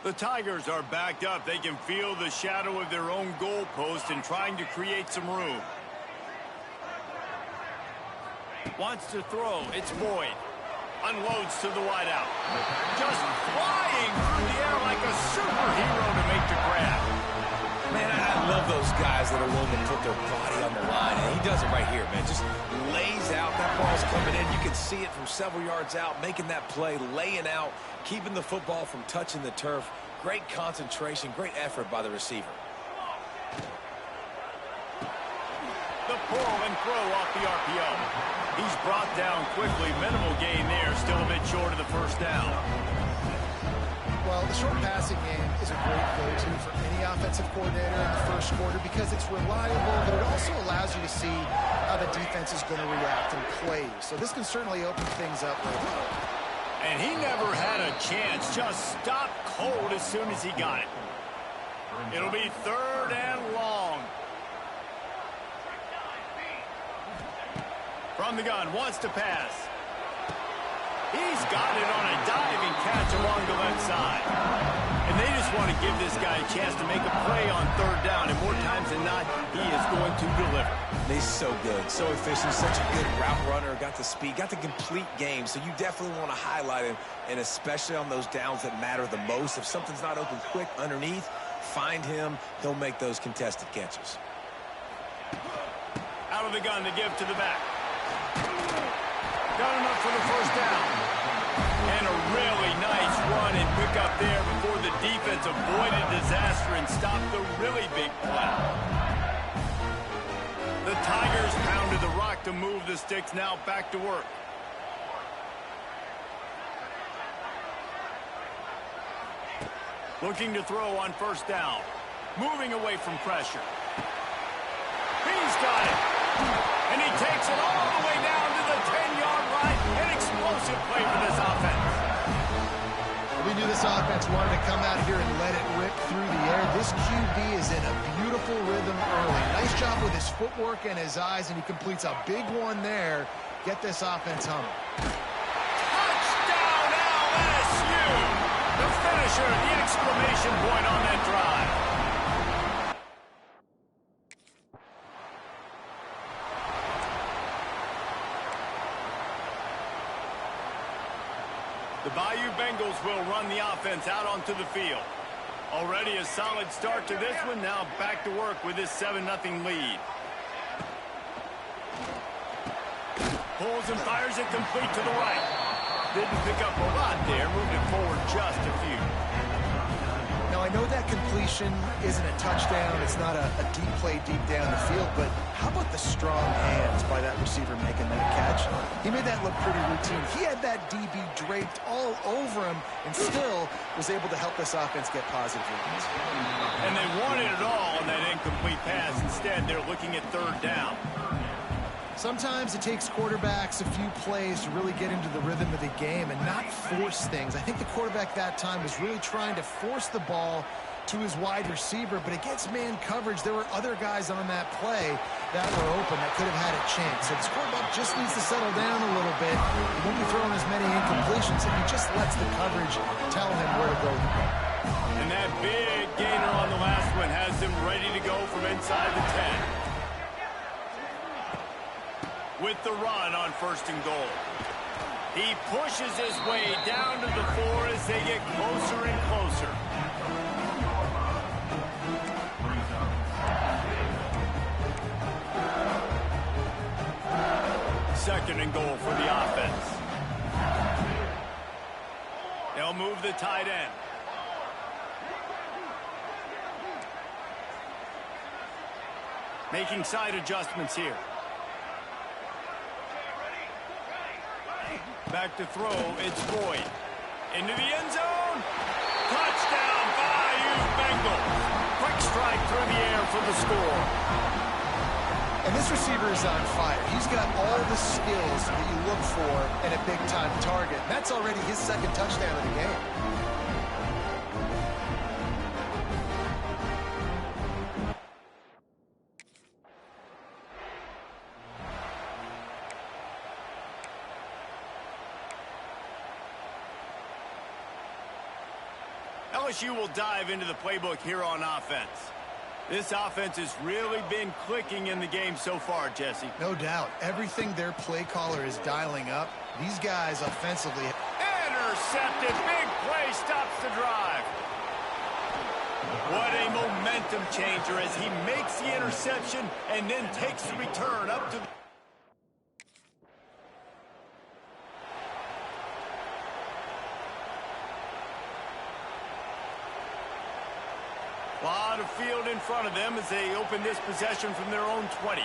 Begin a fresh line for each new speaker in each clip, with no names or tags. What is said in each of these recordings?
The Tigers are backed up. They can feel the shadow of their own goalpost and trying to create some room. Wants to throw. It's Boyd. Unloads to the wideout. Just flying through the air like a superhero to make the grab.
Man, I love those guys that are willing to put their body on the line, and he does it right here, man. Just lays out. That ball's coming in. You can see it from several yards out, making that play, laying out, keeping the football from touching the turf. Great concentration, great effort by the receiver.
The pull and throw off the RPO. He's brought down quickly. Minimal gain there. Still a bit short of the first down.
Well, the short passing game is a great go-to for any offensive coordinator in the first quarter because it's reliable, but it also allows you to see how the defense is going to react and play. So this can certainly open things up a little bit.
And he never had a chance. Just stopped cold as soon as he got it. It'll be 3rd and long. From the gun, wants to pass. He's got it on a diving catch along the left side. And they just want to give this guy a chance to make a play on 3rd down. And more times than not, he is going to deliver.
He's so good, so efficient, such a good route runner, got the speed, got the complete game. So you definitely want to highlight him, and especially on those downs that matter the most. If something's not open quick underneath, find him. He'll make those contested catches.
Out of the gun to give to the back. Got enough for the first down. And a really nice run and pick up there before the defense avoided disaster and stopped the really big play. The Tigers pounded the rock to move the sticks. Now back to work. Looking to throw on first down. Moving away from pressure. He's got it. And he takes it all the way down to the 10-yard line. An explosive play for this offense.
We knew this offense wanted to come out here and let it rip through the air. This QB is in a beautiful rhythm early. Nice job with his footwork and his eyes, and he completes a big one there. Get this offense humming.
Touchdown LSU! The finisher, the exclamation point on that drive. The Bayou Bengals will run the offense out onto the field. Already a solid start to this one. Now back to work with this 7-0 lead. Pulls and fires it complete to the right. Didn't pick up a lot there. Moved it forward just a few.
Now, I know that completion isn't a touchdown. It's not a deep play deep down the field, but how about the strong hands by that receiver making that catch? He made that look pretty routine. He had that DB draped all over him and still was able to help this offense get positive yards.
And they wanted it all on that incomplete pass. Instead, they're looking at 3rd down.
Sometimes it takes quarterbacks a few plays to really get into the rhythm of the game and not force things. I think the quarterback that time was really trying to force the ball to his wide receiver, but against man coverage, there were other guys on that play that were open that could have had a chance. So this quarterback just needs to settle down a little bit. He won't be throwing as many incompletions if he just lets the coverage tell him where to go.
And that big gainer on the last one has him ready to go from inside the 10. With the run on 1st and goal. He pushes his way down to the 4 as they get closer and closer. Second and goal for the offense. They'll move the tight end. Making side adjustments here. Back to throw, it's Boyd. Into the end zone. Touchdown, Bayou Bengals. Quick strike through the air for the score.
And this receiver is on fire. He's got all the skills that you look for in a big-time target. That's already his 2nd touchdown of the game.
LSU will dive into the playbook here on offense. This offense has really been clicking in the game so far, Jesse.
No doubt. Everything their play caller is dialing up, these guys offensively.
Intercepted. Big play stops the drive. What a momentum changer as he makes the interception and then takes the return up to... A lot of field in front of them as they open this possession from their own 20.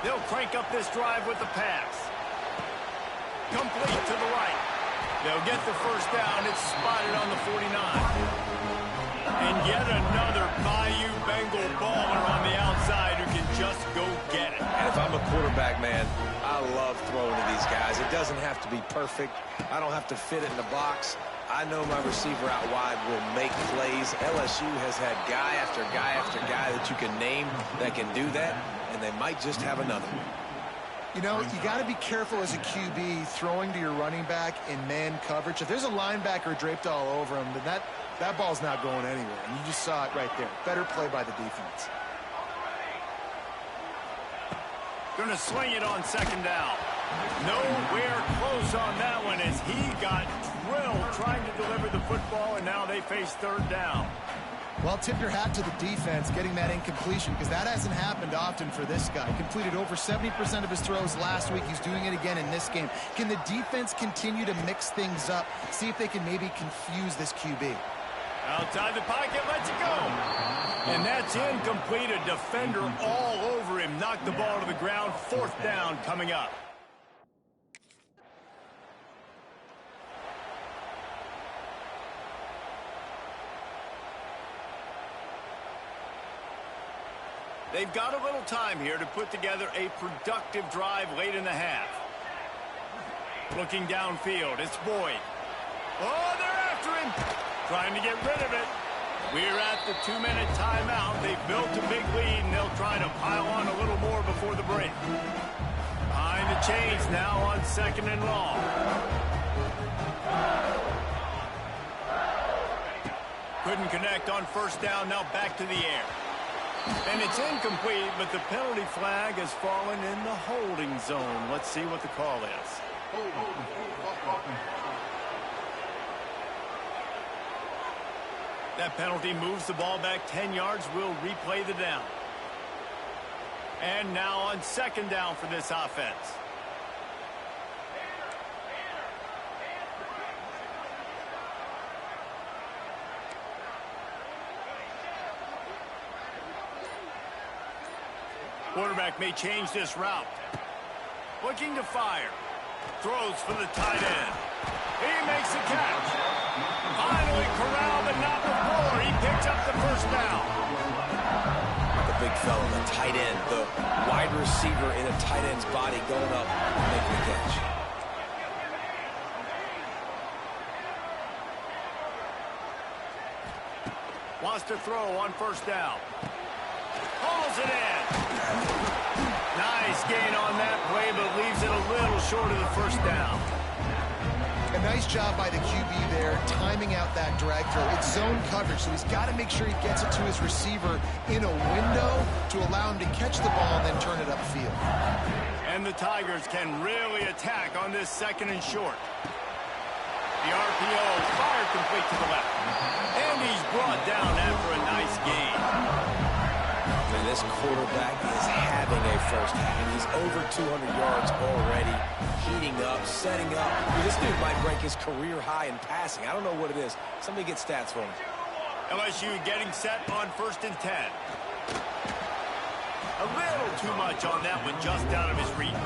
They'll crank up this drive with the pass. Complete to the right. They'll get the first down. It's spotted on the 49. And yet another Bayou Bengal baller on the outside who can just go get it.
And if I'm a quarterback, man, I love throwing to these guys. It doesn't have to be perfect. I don't have to fit it in the box. I know my receiver out wide will make plays. LSU has had guy after guy after guy that you can name that can do that, and they might just have another.
You know, you got to be careful as a QB throwing to your running back in man coverage. If there's a linebacker draped all over him, then that ball's not going anywhere. And you just saw it right there. Better play by the defense.
Going to swing it on second down. Nowhere close on that one as he got drilled trying to deliver the football, and now they face third down.
Well, tip your hat to the defense getting that incompletion because that hasn't happened often for this guy. Completed over 70% of his throws last week. He's doing it again in this game. Can the defense continue to mix things up? See if they can maybe confuse this QB.
Outside the pocket, lets it go. And that's incomplete. A defender all over him. Knocked the ball to the ground. Fourth down coming up. They've got a little time here to put together a productive drive late in the half. Looking downfield, it's Boyd. Oh, they're after him. Trying to get rid of it. We're at the 2-minute timeout. They've built a big lead, and they'll try to pile on a little more before the break. Behind the chains now on second and long. Couldn't connect on first down, now back to the air. And it's incomplete, but the penalty flag has fallen in the holding zone. Let's see what the call is. That penalty moves the ball back 10 yards. We'll replay the down. And now on second down for this offense. Quarterback may change this route. Looking to fire. Throws for the tight end. He makes the catch. Finally corralled, but not before. He picks up the first down.
The big fella, the tight end, the wide receiver in a tight end's body going up and making the catch.
Wants to throw on first down. Hauls it in. Nice gain on that play, but leaves it a little short of the first down.
A nice job by the QB there, timing out that drag throw. It's zone coverage, so he's got to make sure he gets it to his receiver in a window to allow him to catch the ball and then turn it upfield.
And the Tigers can really attack on this second and short. The RPO fired complete to the left. And he's brought down after a nice gain.
And this quarterback is having a first half. He's over 200 yards already, heating up, setting up. This dude might break his career high in passing. I don't know what it is. Somebody get stats for him.
LSU getting set on 1st and 10. A little too much on that one, just out of his reach.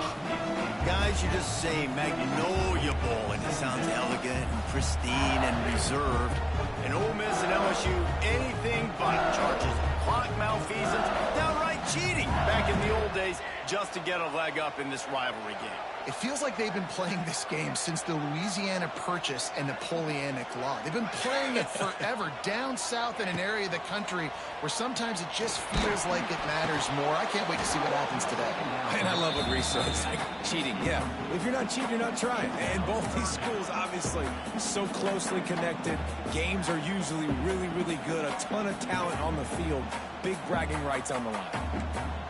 Guys, you just say Magnolia Bowl, and it sounds elegant and pristine and reserved.
And Ole Miss and LSU, anything but charges. Clock malfeasance, downright cheating back in the old days just to get a leg up in this rivalry game.
It feels like they've been playing this game since the Louisiana Purchase and Napoleonic Law. They've been playing it forever down south in an area of the country where sometimes it just feels like it matters more. I can't wait to see what happens today.
And I love what Reese said. It's like cheating, yeah. If you're not cheating, you're not trying. And both these schools, obviously, so closely connected. Games are usually really, really good. A ton of talent on the field. Big bragging rights on the line.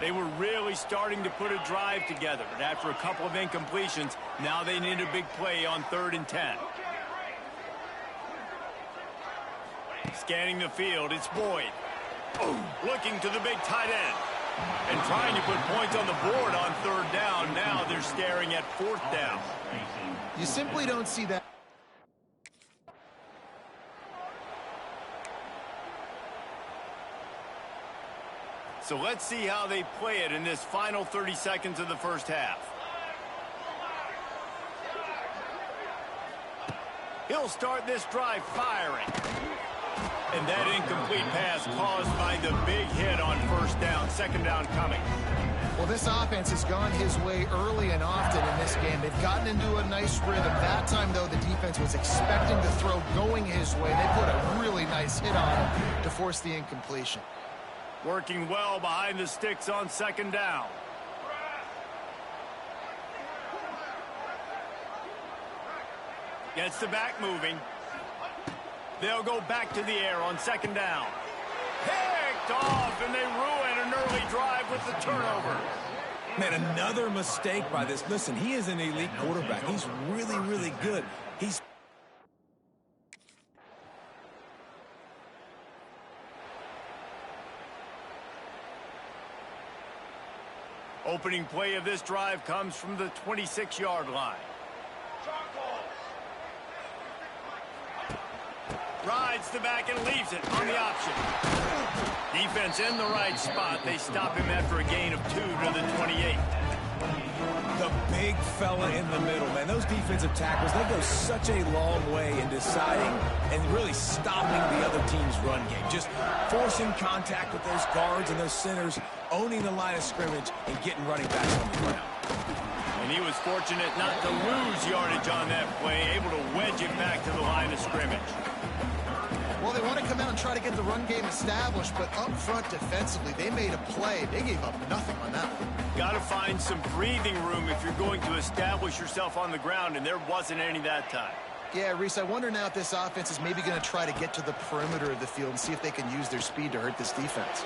They were really starting to put a drive together, and after a couple of incompletions, now they need a big play on 3rd and 10. Scanning the field, it's Boyd. Looking to the big tight end. And trying to put points on the board on 3rd down. Now they're staring at 4th down.
You simply don't see that.
So let's see how they play it in this final 30 seconds of the first half. He'll start this drive firing. And that incomplete pass caused by the big hit on 1st down. 2nd down coming.
Well, this offense has gone his way early and often in this game. They've gotten into a nice rhythm. That time, though, the defense was expecting the throw going his way. They put a really nice hit on him to force the incompletion.
Working well behind the sticks on 2nd down. Gets the back moving. They'll go back to the air on 2nd down. Picked off, and they ruin an early drive with the turnover.
Man, another mistake by this. Listen, he is an elite quarterback. He's really, really good. He's
opening play of this drive comes from the 26-yard line. Rides the back and leaves it on the option. Defense in the right spot. They stop him after a gain of 2 to the 28.
the big fella in the middle, man. Those defensive tackles, they go such a long way in deciding and really stopping the other team's run game. Just forcing contact with those guards and those centers, owning the line of scrimmage, and getting running backs on the ground.
And he was fortunate not to lose yardage on that play, able to wedge it back to the line of scrimmage.
Well, they want to come out and try to get the run game established, but up front defensively, they made a play. They gave up nothing on that one.
Got to find some breathing room if you're going to establish yourself on the ground, and there wasn't any that time.
Yeah, Reese, I wonder now if this offense is maybe going to try to get to the perimeter of the field and see if they can use their speed to hurt this defense.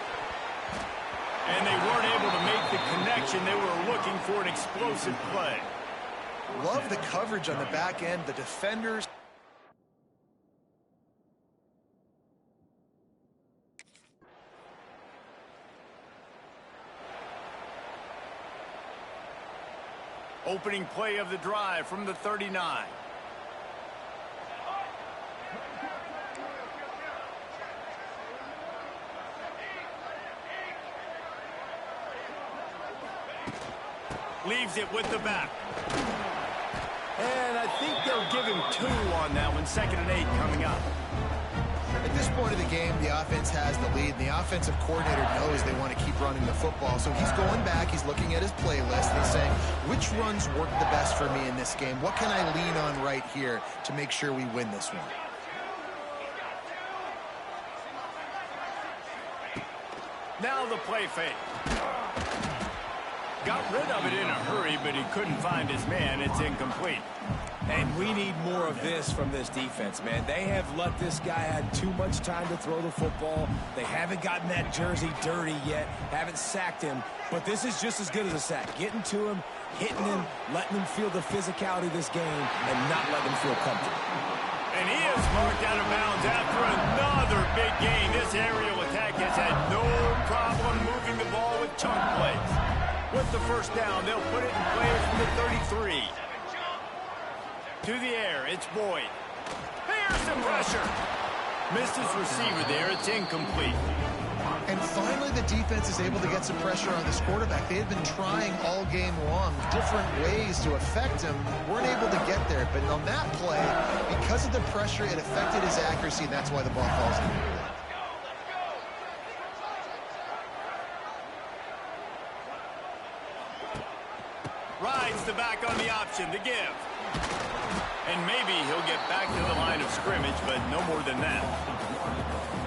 And they weren't able to make the connection. They were looking for an explosive play.
Love the coverage on the back end. The defenders.
Opening play of the drive from the 39. Leaves it with the back. And I think they'll give him 2 on that one. 2nd and 8 coming up.
At this point of the game, the offense has the lead, and the offensive coordinator knows they want to keep running the football. So he's going back, he's looking at his playlist, and he's saying, which runs work the best for me in this game? What can I lean on right here to make sure we win this one?
Now the play fake. Got rid of it in a hurry, but he couldn't find his man. It's incomplete.
And we need more of this from this defense, man. They have let this guy have too much time to throw the football. They haven't gotten that jersey dirty yet, haven't sacked him. But this is just as good as a sack. Getting to him, hitting him, letting him feel the physicality of this game, and not letting him feel comfortable.
And he is marked out of bounds after another big gain. This aerial attack has had no problem moving the ball with chunk plays. With the first down, they'll put it in play from the 33. To the air, it's Boyd. There's some pressure. Missed his receiver there. It's incomplete.
And finally, the defense is able to get some pressure on this quarterback. They had been trying all game long, different ways to affect him. Weren't able to get there. But on that play, because of the pressure, it affected his accuracy, and that's why the ball falls in.
Rides the back on the option to give. And maybe he'll get back to the line of scrimmage, but no more than that.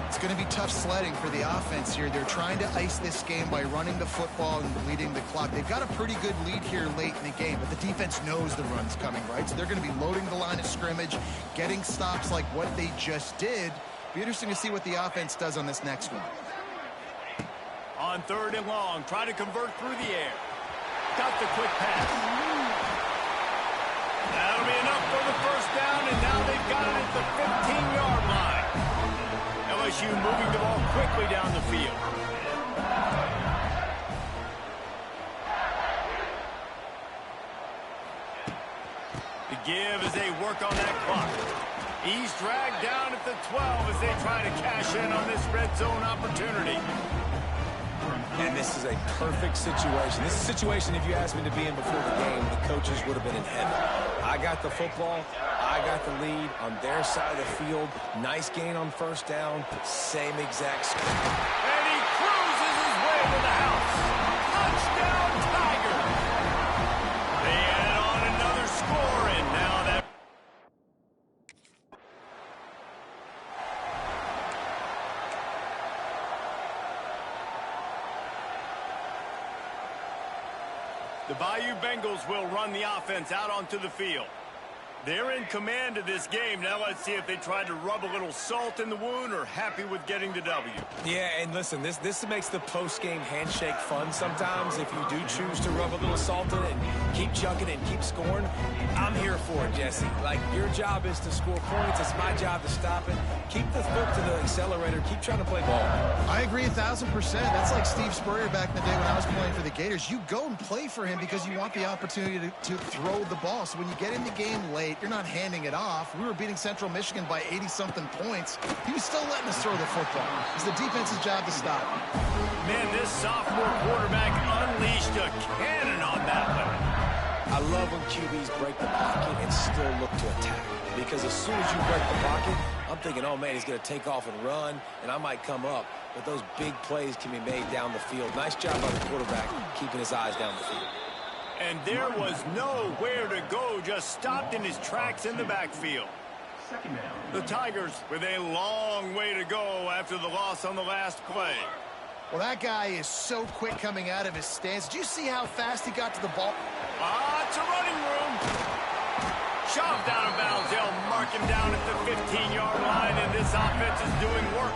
It's going to be tough sledding for the offense here. They're trying to ice this game by running the football and bleeding the clock. They've got a pretty good lead here late in the game, but the defense knows the run's coming, right? So they're going to be loading the line of scrimmage, getting stops like what they just did. Be interesting to see what the offense does on this next one.
On 3rd and long, try to convert through the air. Got the quick pass. That'll be enough for the first down, and now they've got it at the 15-yard line. LSU moving the ball quickly down the field. The give as they work on that clock. He's dragged down at the 12 as they try to cash in on this red zone opportunity.
And this is a perfect situation. This is a situation, if you asked me to be in before the game, the coaches would have been in heaven. I got the football. I got the lead on their side of the field. Nice gain on first down. Same exact score.
And he cruises his way to the house. Touchdown, Tigers. They add on another score, and now that... The Bayou Bengals will run the offense out onto the field. They're in command of this game. Now let's see if they try to rub a little salt in the wound or happy with getting the W.
Yeah, and listen, this makes the post-game handshake fun sometimes. If you do choose to rub a little salt in it and keep chucking it and keep scoring, I'm here for it, Jesse. Like, your job is to score points. It's my job to stop it. Keep the foot to the accelerator. Keep trying to play ball.
I agree 1,000%. That's like Steve Spurrier back in the day when I was playing for the Gators. You go and play for him because you want the opportunity to throw the ball. So when you get in the game late, you're not handing it off. We were beating Central Michigan by 80-something points. He was still letting us throw the football. It's the defense's job to stop it.
Man, this sophomore quarterback unleashed a cannon on that one.
I love when QBs break the pocket and still look to attack. Because as soon as you break the pocket, I'm thinking, oh, man, he's going to take off and run, and I might come up. But those big plays can be made down the field. Nice job by the quarterback keeping his eyes down the field.
And there was nowhere to go, just stopped in his tracks in the backfield. The Tigers with a long way to go after the loss on the last play.
Well, that guy is so quick coming out of his stance. Did you see how fast he got to the ball?
It's a running room. Shoved out of bounds. They'll mark him down at the 15-yard line, and this offense is doing work.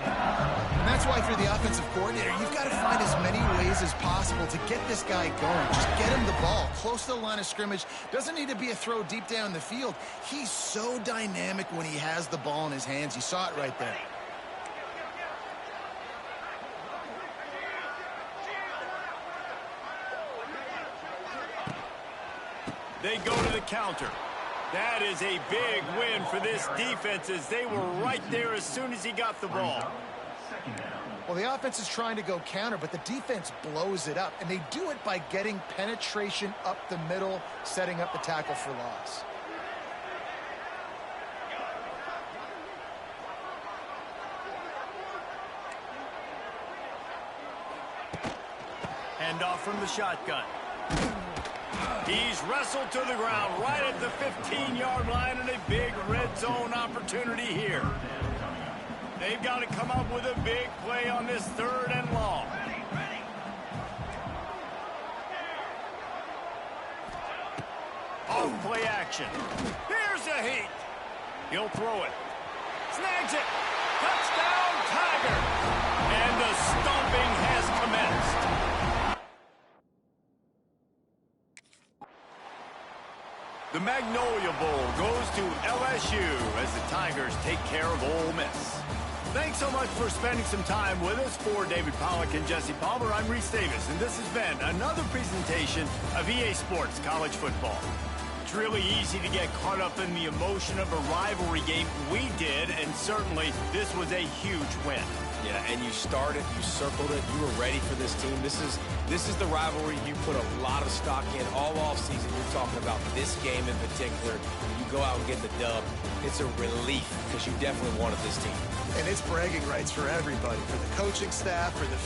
And that's why, if you're the offensive coordinator, you've got to find as many ways as possible to get this guy going. Just get him the ball close to the line of scrimmage. Doesn't need to be a throw deep down the field. He's so dynamic when he has the ball in his hands. You saw it right there.
They go to the counter. That is a big win for this defense as they were right there as soon as he got the ball.
Well, the offense is trying to go counter, but the defense blows it up, and they do it by getting penetration up the middle, setting up the tackle for loss.
Hand off from the shotgun. He's wrestled to the ground right at the 15-yard line, and a big red zone opportunity here. They've got to come up with a big play on this 3rd and long. Off play action. Here's a heat. He'll throw it. Snags it. Touchdown, Tiger. And the stomping has commenced. The Magnolia Bowl goes to LSU as the Tigers take care of Ole Miss. Thanks so much for spending some time with us. For David Pollack and Jesse Palmer, I'm Reese Davis, and this has been another presentation of EA Sports College Football. It's really easy to get caught up in the emotion of a rivalry game. We did, and certainly this was a huge win.
Yeah, and you started, you circled it, you were ready for this team. This is the rivalry you put a lot of stock in all offseason. You're talking about this game in particular. You go out and get the dub. It's a relief because you definitely wanted this team.
And it's bragging rights for everybody, for the coaching staff, for the...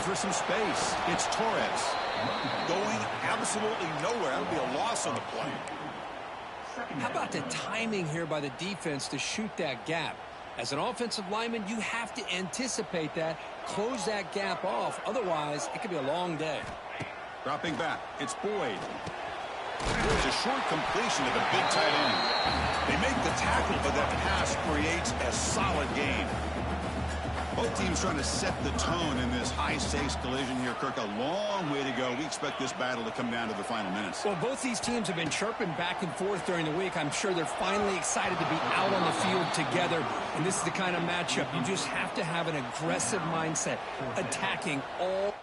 for some space. It's Torres. Going absolutely nowhere. That'll be a loss on the play.
How about the timing here by the defense to shoot that gap? As an offensive lineman, you have to anticipate that, close that gap off. Otherwise, it could be a long day.
Dropping back, it's Boyd. There's a short completion to the big tight end. They make the tackle, but that pass creates a solid gain. Both teams trying to set the tone in this high-stakes collision here, Kirk. A long way to go. We expect this battle to come down to the final minutes.
Well, both these teams have been chirping back and forth during the week. I'm sure they're finally excited to be out on the field together. And this is the kind of matchup you just have to have an aggressive mindset, attacking all.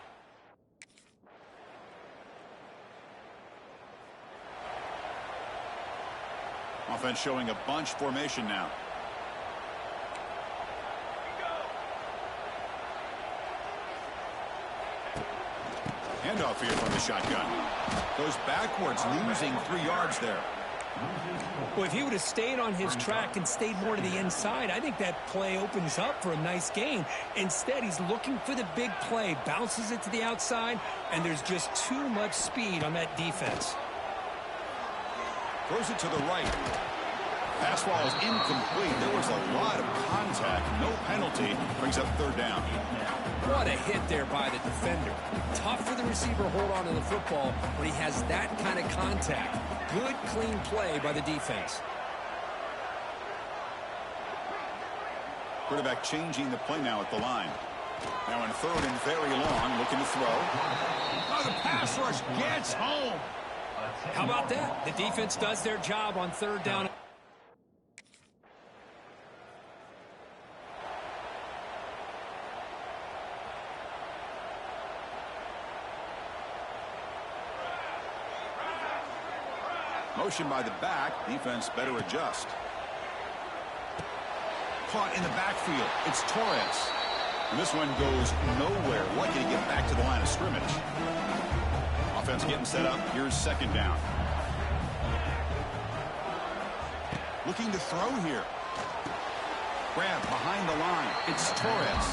Offense showing a bunch formation now. Handoff here from the shotgun. Goes backwards, losing 3 yards there.
Well, if he would have stayed on his track and stayed more to the inside, I think that play opens up for a nice gain. Instead, he's looking for the big play, bounces it to the outside, and there's just too much speed on that defense.
Throws it to the right. Pass ball is incomplete. There was a lot of contact. No penalty. Brings up 3rd down.
What a hit there by the defender. Tough for the receiver to hold on to the football when he has that kind of contact. Good, clean play by the defense.
Quarterback changing the play now at the line. Now in 3rd and very long, looking to throw. Oh, the pass rush gets home.
How about that? The defense does their job on 3rd down.
Motion by the back. Defense better adjust. Caught in the backfield. It's Torres. And this one goes nowhere. Lucky to get back to the line of scrimmage. Offense getting set up. Here's 2nd down. Looking to throw here. Grab behind the line. It's Torres.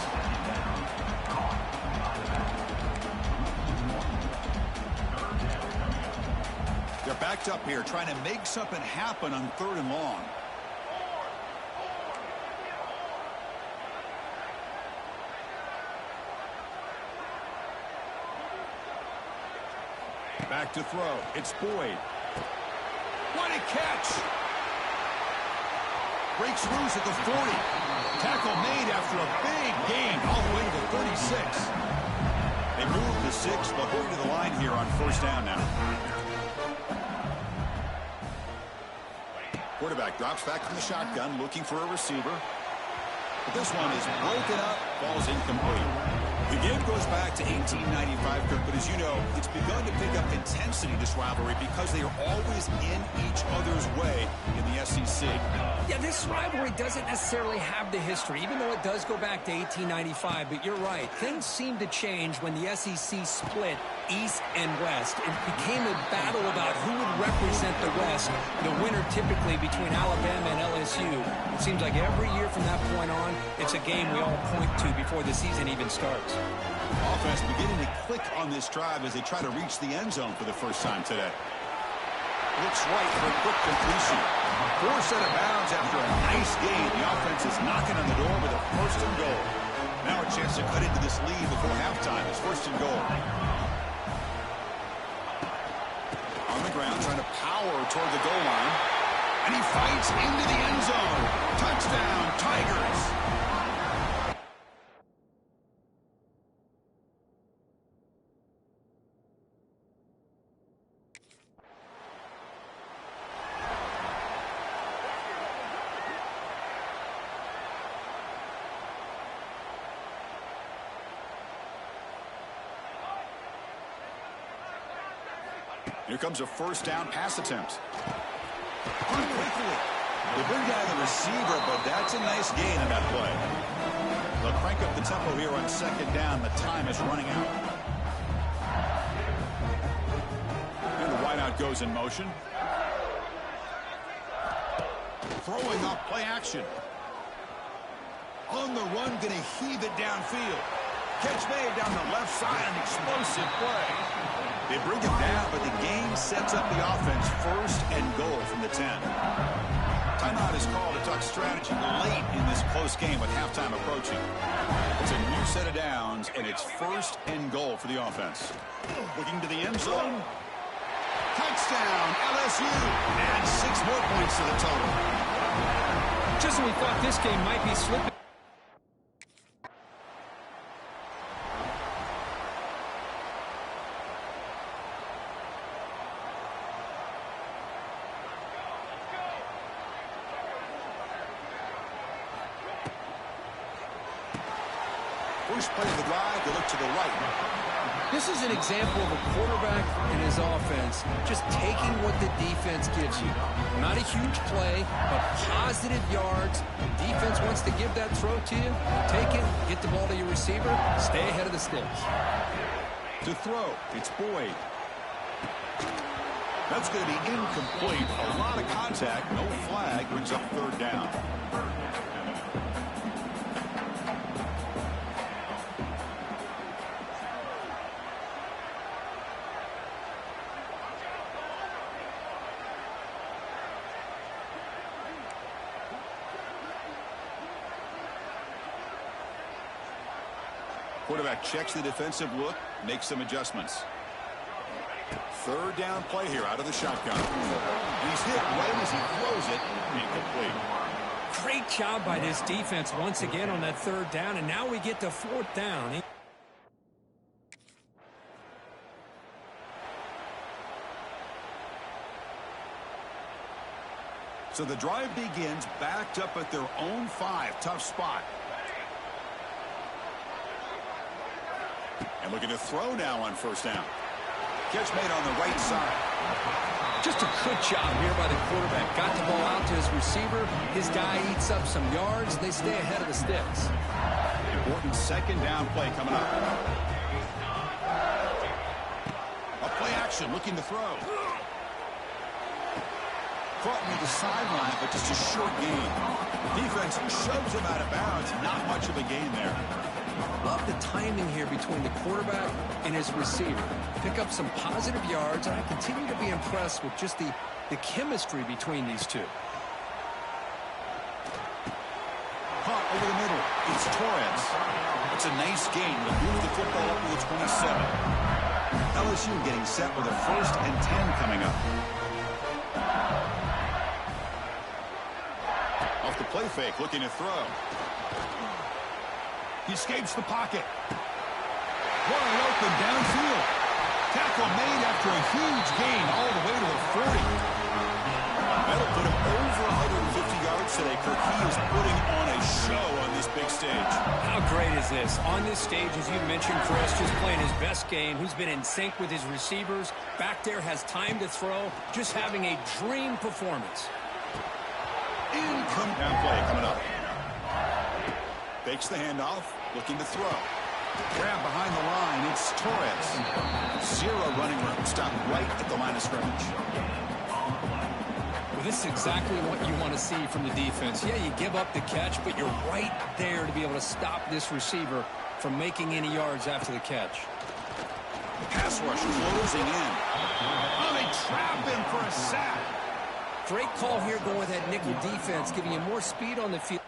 They're backed up here, trying to make something happen on 3rd and long. Back to throw. It's Boyd. What a catch! Breaks loose at the 40. Tackle made after a big gain all the way to the 36. They move to 6. They'll hurry to the line here on 1st down now. Quarterback drops back from the shotgun, looking for a receiver. But this one is broken up, falls incomplete. The game goes back to 1895, Kirk, but as you know, it's begun to pick up intensity, this rivalry, because they are always in each other's way in the SEC.
Yeah, this rivalry doesn't necessarily have the history, even though it does go back to 1895, but you're right. Things seem to change when the SEC split East and West. It became a battle about who would represent the West, the winner typically between Alabama and LSU. It seems like every year from that point on, it's a game we all point to before the season even starts.
Offense beginning to click on this drive as they try to reach the end zone for the first time today. Looks right for a quick completion. Forced out of bounds after a nice gain. The offense is knocking on the door with a 1st and goal. Now a chance to cut into this lead before halftime. It's 1st and goal. On the ground, trying to power toward the goal line. And he fights into the end zone. Touchdown, Tigers. Here comes a 1st down pass attempt. Run quickly. They bring down the receiver, but that's a nice gain on that play. They'll crank up the tempo here on 2nd down. The time is running out. And the wideout goes in motion. Throwing up play action. On the run, going to heave it downfield. Catch made down the left side, an explosive play. They bring it down, but the game sets up the offense first and goal from the 10. Timeout is called to talk strategy late in this close game with halftime approaching. It's a new set of downs, and it's first and goal for the offense. Looking to the end zone. Touchdown, LSU. And 6 more points to the total.
Just when we thought this game might be slipping.
First play of the drive, they look to the right.
This is an example of a quarterback and his offense just taking what the defense gives you. Not a huge play, but positive yards. The defense wants to give that throw to you. Take it, get the ball to your receiver, stay ahead of the sticks.
To throw, it's Boyd. That's going to be incomplete. A lot of contact, no flag, brings up third down. Quarterback checks the defensive look, makes some adjustments. Third down play here out of the shotgun. He's hit right as he throws it. Incomplete.
Great job by this defense once again on that third down, and now we get to fourth down.
So the drive begins backed up at their own 5. Tough spot. And looking to throw now on first down. Catch made on the right side.
Just a good job here by the quarterback. Got the ball out to his receiver. His guy eats up some yards. They stay ahead of the sticks.
Important second down play coming up. A play action looking to throw. Caught near the sideline, but just a short gain. Defense shoves him out of bounds. Not much of a gain there.
Love the timing here between the quarterback and his receiver. Pick up some positive yards, and I continue to be impressed with just the chemistry between these two.
Caught over the middle. It's Torres. It's a nice gain. Will move the football up to the 27. LSU getting set with a 1st and 10 coming up. Off the play fake, looking to throw. He escapes the pocket. Wide open downfield. Tackle made after a huge gain all the way to the 40. That'll put him over 150 yards today. Kirk, he is putting on a show on this big stage.
How great is this? On this stage, as you mentioned, Chris, just playing his best game. He's been in sync with his receivers. Back there, has time to throw. Just having a dream performance.
Down play coming up. Fakes the handoff, looking to throw. Grab behind the line, it's Torres. 0 running room, stopped right at the line of scrimmage.
Well, this is exactly what you want to see from the defense. Yeah, you give up the catch, but you're right there to be able to stop this receiver from making any yards after the catch.
The pass rush closing in. Oh, they trap him for a sack.
Great call here going with that nickel defense, giving you more speed on the field.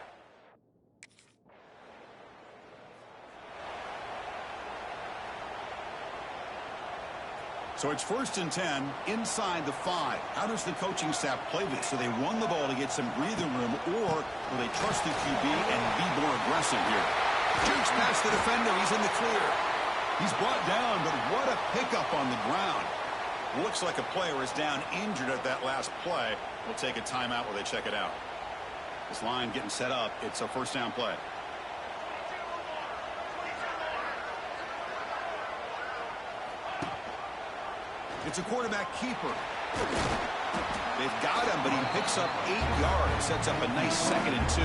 So it's 1st and 10 inside the 5. How does the coaching staff play this? Do they run the ball to get some breathing room, or will they trust the QB and be more aggressive here? Jerks past the defender. He's in the clear. He's brought down, but what a pickup on the ground. Looks like a player is down injured at that last play. We'll take a timeout while they check it out. This line getting set up. It's a 1st down play. It's a quarterback keeper. They've got him, but he picks up 8 yards. Sets up a nice 2nd and 2.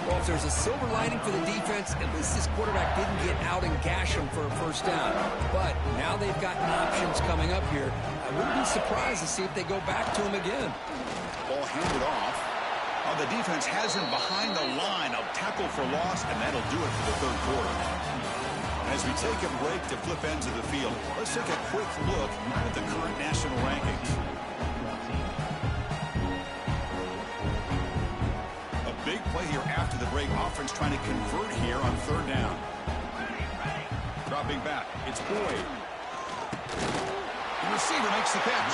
Well, if there's a silver lining for the defense, at least this quarterback didn't get out and gash him for a 1st down. But now they've got options coming up here. I wouldn't be surprised to see if they go back to him again.
Ball handed off. Oh, the defense has him behind the line. A tackle for loss, and that'll do it for the third quarter. As we take a break to flip ends of the field, let's take a quick look at the current national rankings. A big play here after the break. Offense trying to convert here on third down. Dropping back, it's Boyd. The receiver makes the catch.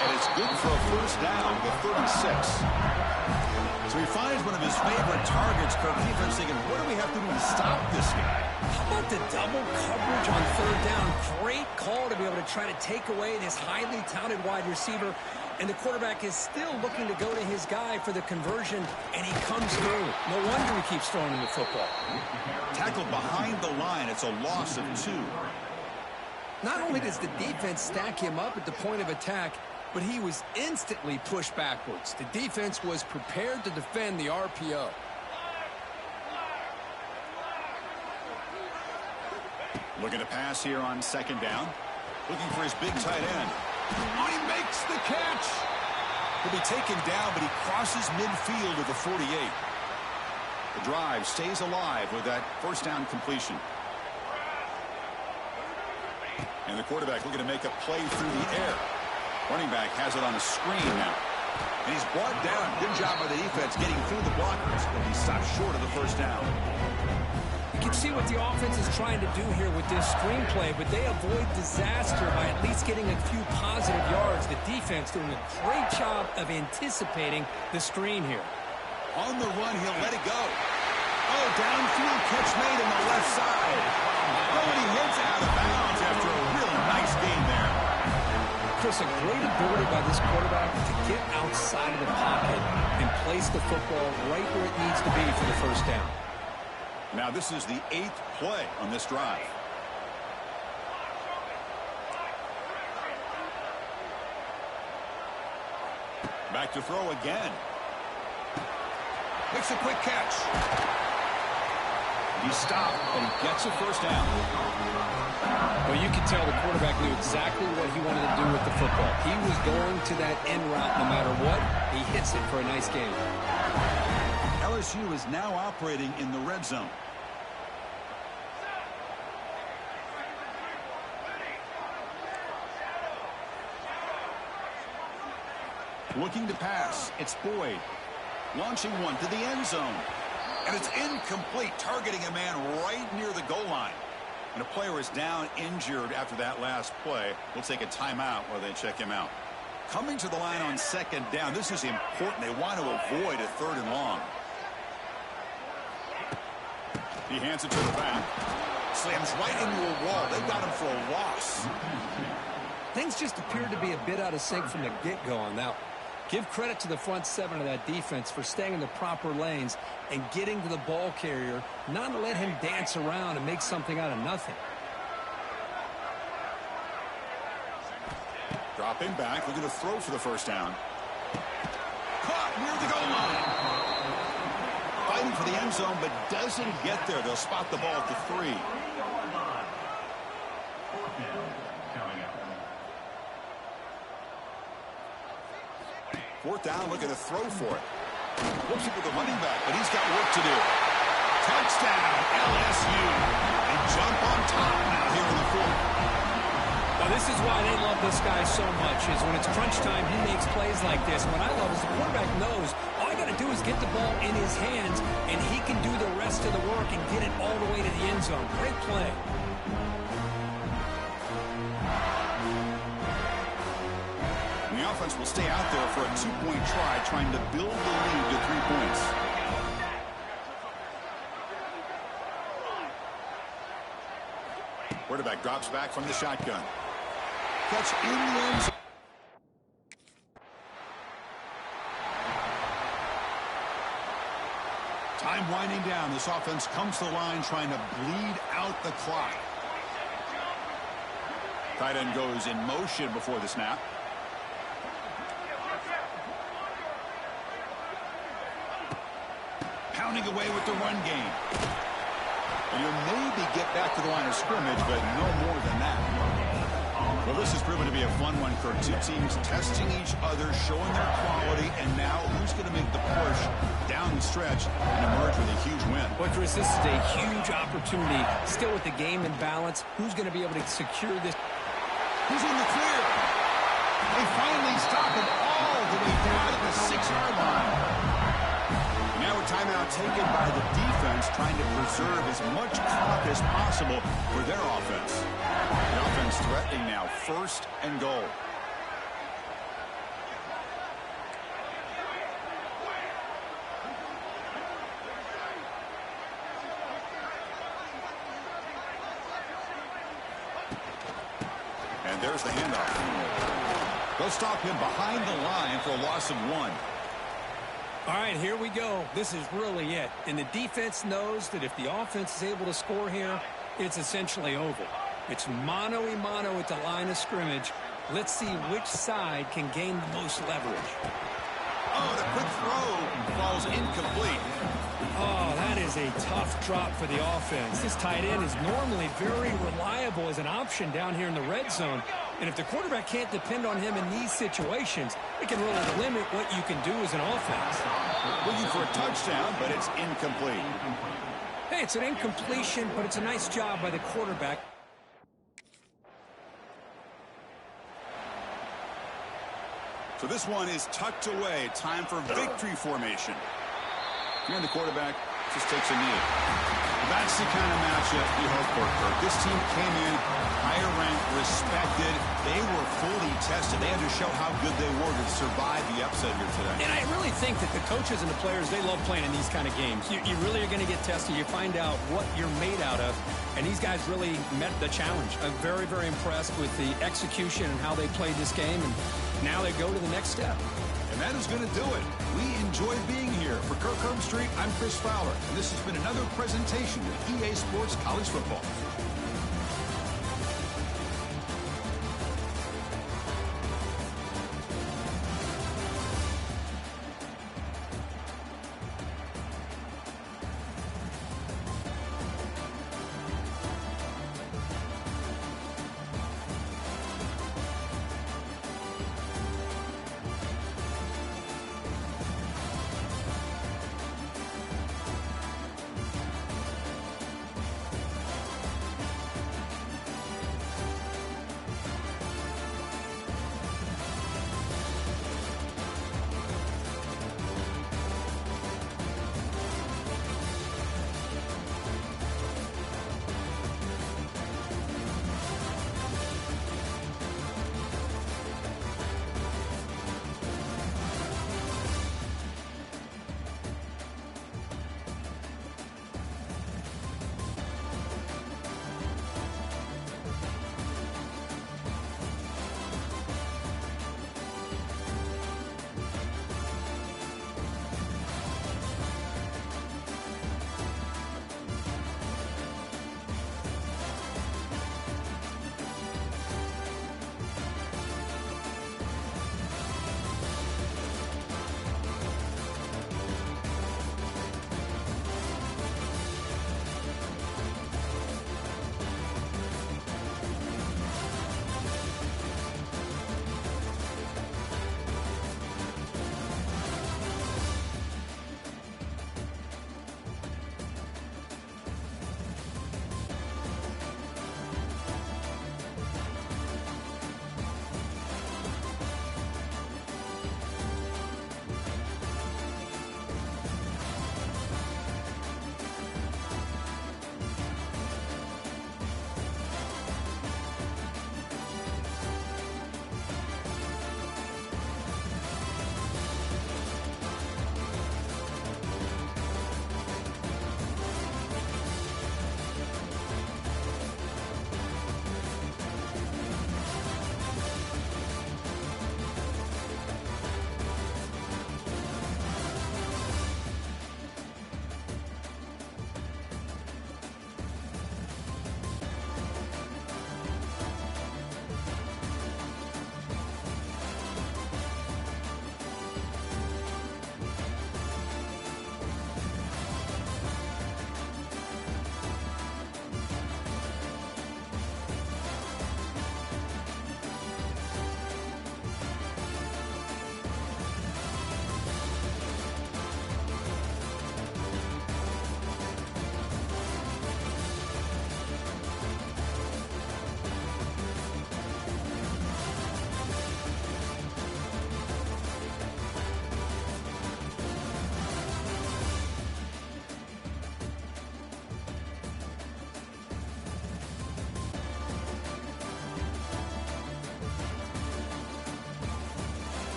And it's good for a first down, the 36. So he finds one of his favorite targets. Kirk, defense thinking, what do we have to do to stop this guy?
How about the double coverage on third down? Great call to be able to try to take away this highly touted wide receiver. And the quarterback is still looking to go to his guy for the conversion, and he comes through. No wonder he keeps throwing him the football.
Tackled behind the line. It's a loss of 2.
Not only does the defense stack him up at the point of attack, but he was instantly pushed backwards. The defense was prepared to defend the RPO.
Looking to pass here on second down. Looking for his big tight end. Oh, he makes the catch. He'll be taken down, but he crosses midfield at the 48. The drive stays alive with that first down completion. And the quarterback looking to make a play through the air. Running back has it on a screen now. And he's brought down. Good job by the defense getting through the blockers. But he stopped short of the first down.
You can see what the offense is trying to do here with this screenplay, but they avoid disaster by at least getting a few positive yards. The defense doing a great job of anticipating the screen here.
On the run, he'll let it go. Oh, downfield catch made on the left side. Oh, and he hits out of bounds after a really nice game there.
Chris, a great ability by this quarterback to get outside of the pocket and place the football right where it needs to be for the first down.
Now this is the 8th play on this drive. Back to throw again. Makes a quick catch. He stopped, but he gets a first down.
Well, you can tell the quarterback knew exactly what he wanted to do with the football. He was going to that end route no matter what. He hits it for a nice game.
LSU is now operating in the red zone. Looking to pass. It's Boyd. Launching one to the end zone. And it's incomplete, targeting a man right near the goal line. And a player is down injured after that last play. We'll take a timeout while they check him out. Coming to the line on second down. This is important. They want to avoid a third and long. He hands it to the back. Slams right into a wall. They've got him for a loss.
Things just appeared to be a bit out of sync from the get-go on that one. Give credit to the front seven of that defense for staying in the proper lanes and getting to the ball carrier, not to let him dance around and make something out of nothing.
Dropping back, looking to throw for the first down. Caught near the goal line. Fighting for the end zone, but doesn't get there. They'll spot the ball at the 3. Fourth down, looking to throw for it. Looks it with the running back, but he's got work to do. Touchdown, LSU. They jump on top now here in the 4th.
Well, this is why they love this guy so much, is when it's crunch time, he makes plays like this. What I love is the quarterback knows all I got to do is get the ball in his hands, and he can do the rest of the work and get it all the way to the end zone. Great play.
The offense will stay out there for a 2-point try, trying to build the lead to 3 points. Quarterback drops back from the shotgun. Catch in the end zone. Time winding down. This offense comes to the line trying to bleed out the clock. Tight end goes in motion before the snap. Pounding away with the run game. And you'll maybe get back to the line of scrimmage, but no more than that. Well, this has proven to be a fun one, Kirk. Two teams testing each other, showing their quality, and now who's going to make the push down the stretch and emerge with a huge win?
Boy, Chris, this is a huge opportunity. Still with the game in balance, who's going to be able to secure this?
He's in the clear. They finally stop him all the way down at the 6-yard line. Now a timeout taken by the defense, trying to preserve as much clock as possible for their offense. The offense threatening now, 1st and goal. And there's the handoff. They'll stop him behind the line for a loss of 1.
All right, here we go. This is really it. And the defense knows that if the offense is able to score here, it's essentially over. It's mano-a-mano at the line of scrimmage. Let's see which side can gain the most leverage.
Oh, the quick throw falls incomplete.
Oh, that is a tough drop for the offense. This tight end is normally very reliable as an option down here in the red zone. And if the quarterback can't depend on him in these situations, it can really limit what you can do as an offense.
Looking for a touchdown, but it's incomplete.
Hey, it's an incompletion, but it's a nice job by the quarterback.
So this one is tucked away. Time for victory formation. And the quarterback just takes a knee. That's the kind of matchup you hope for, Kirk. This team came in higher ranked, respected. They were fully tested. They had to show how good they were to survive the upset here today.
And I really think that the coaches and the players, they love playing in these kind of games. You really are going to get tested. You find out what you're made out of. And these guys really met the challenge. I'm very, very impressed with the execution and how they played this game. And now they go to the next step.
And that is going to do it. We enjoy being here. For Kirk Herbstreit, I'm Chris Fowler. And this has been another presentation of EA Sports College Football.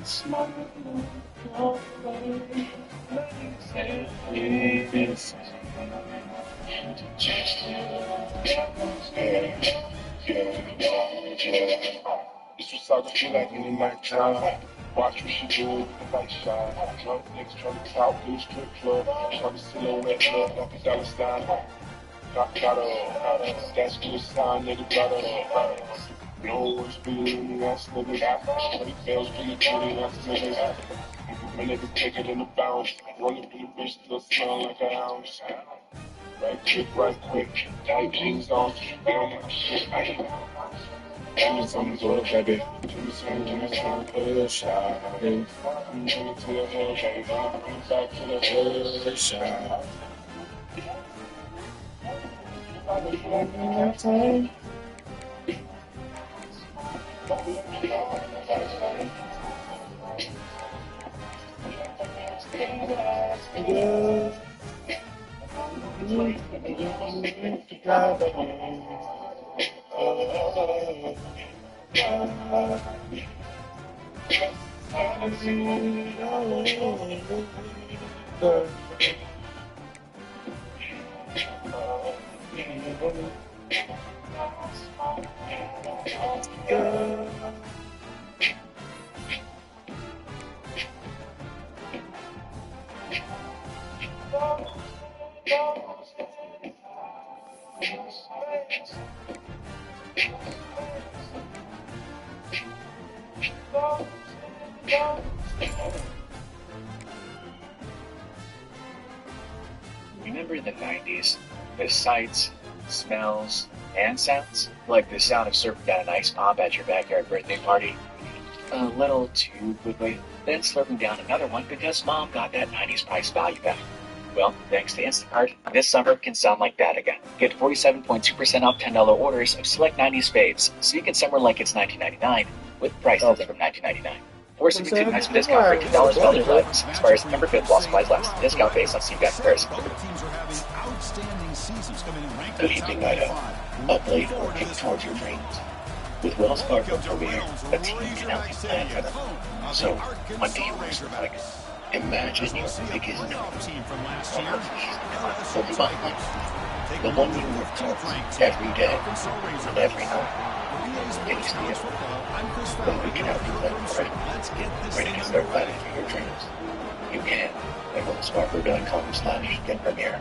This was all feel like in the nighttime. Watch what she do with the light shine. Drunk niggas trying to talk in the strip club. Trying to silhouette look like a dollar sign. Got a that's good sign, nigga. Got a no one's feeling that's nigga. 20 fails, be a 20, that's nigga. My nigga take it in the bounce. Roll up in the bitch, still smell like a ounce. Right quick. Tight jeans on, down my shit. Give me some good, baby. Give me some push out. Give it to the head, baby. Bring it back to the push out.
Remember in the 90s, the sights, smells, and sounds, like the sound of surfing down an ice pop at your backyard birthday party, a little too quickly, then slurping down another one because mom got that 90s price value back. Well, thanks to Instacart, this summer can sound like that again. Get 47.2% off $10 orders of select 90s faves, so you can summer like it's 1999 with prices from 1999. Forcing you to maximum discount for $10 valuable items. Expires September 5th while supplies last. Discount based on CPAC comparison. Good evening, Idaho. Up late working towards your dreams. With Wells Fargo over here, a team can help you plan for them. So, what do you wish for? Imagine your biggest dream. The one you work towards every day and every night. It's the but we can help you plan for it. Ready to start planning for your dreams? You can at wellsfargo.com/getpremiere.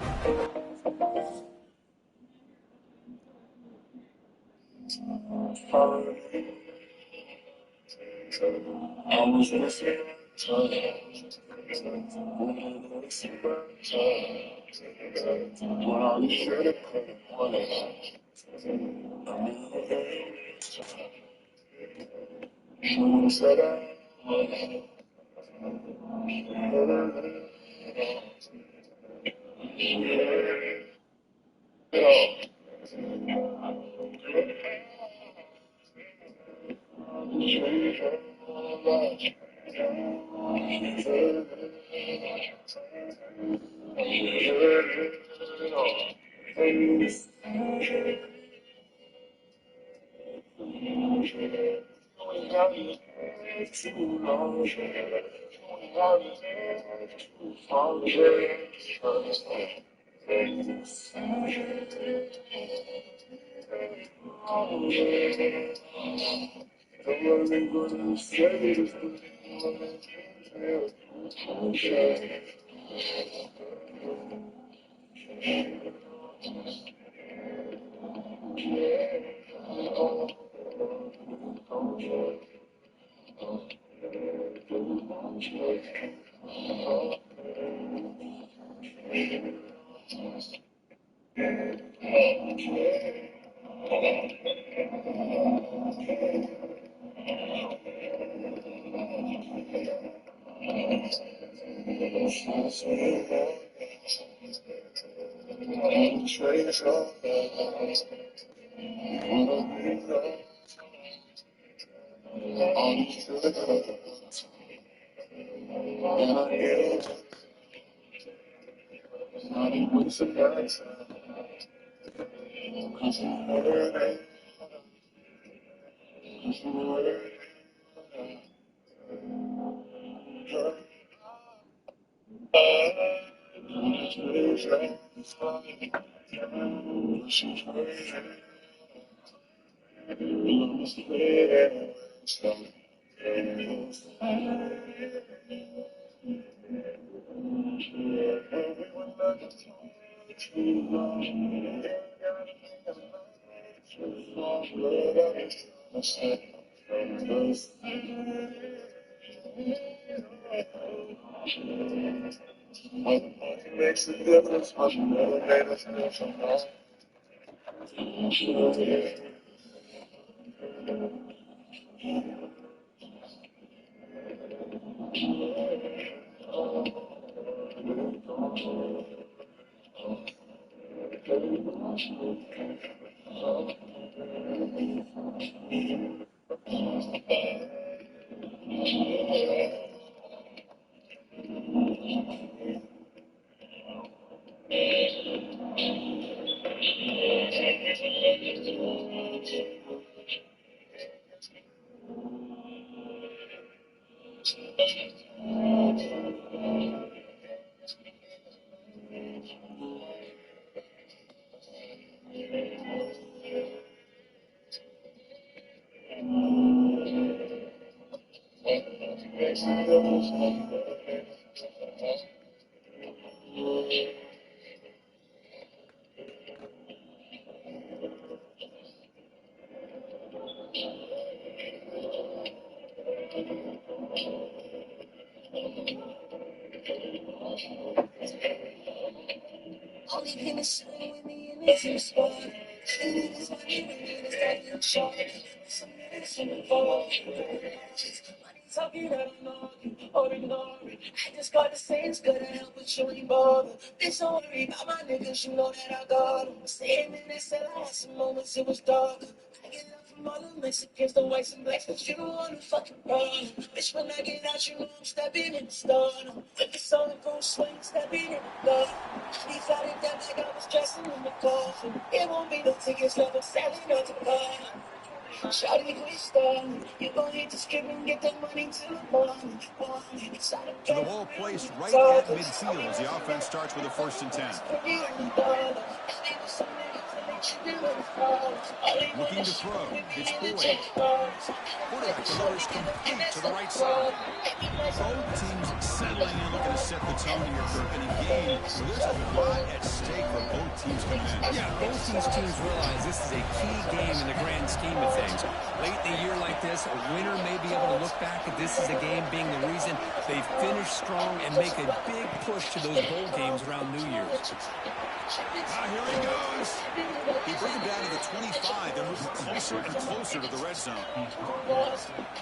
To the ball placed right at midfield as the offense starts with a 1st and 10. Looking to throw. It's Boyd. Quarterback delivers complete to the right side. Both teams settling in, looking to set the tone here, Kirk, in a game where there's a lot at stake for both teams coming in.
Yeah, both these teams realize this is a key game in the grand scheme of things. Late in a year like this, a winner may be able to look back at this as a game being the reason they finish strong and make a big push to those bowl games around New Year's.
Here he goes. He brings him down to the 25. They're moving closer and closer to the red zone.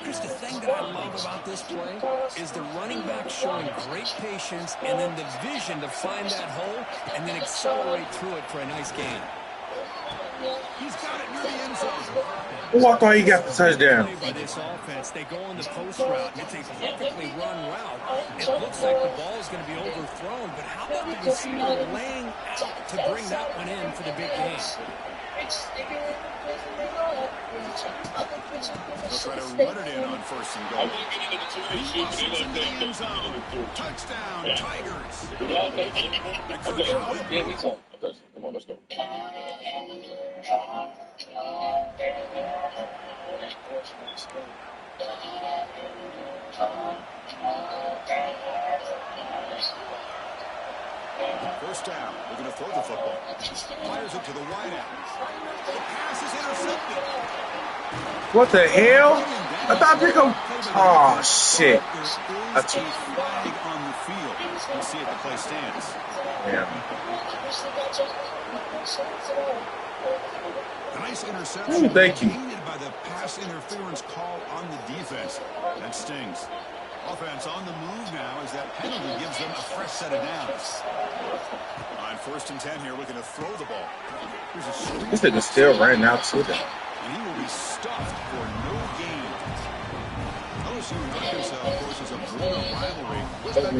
Chris, the thing that I love about this play is the running back showing great patience and then the vision to find that hole and then accelerate through it for a nice gain.
He's got it near the end zone.
Oh, I thought he got the touchdown.
By this offense, they go on the post route. It's a perfectly run route. It looks like the ball is going to be overthrown, but how about the receiver laying out to bring that one in for the big game?
They'll try to run it in on first and goal. He muscles in the end zone. Touchdown, Tigers.
Yeah, we talk. Okay, come on, let's go.
First down. They're going to throw the football. Fires it to the wideout. The pass is intercepted.
What the hell? I thought they go. Oh shit!
There is a flag on the field. We'll see if the play stands.
Yeah.
A nice interception.
Ooh, thank you.
Aided by the pass interference call on the defense. That stings. Offense on the move now as that penalty gives them a fresh set of downs. On first and 10 here, looking to throw the ball. Here's a screen.
This nigga still ran out to them.
And he will be stuffed for no gain. LSU and Arkansas, of course, is a border rivalry. Wasn't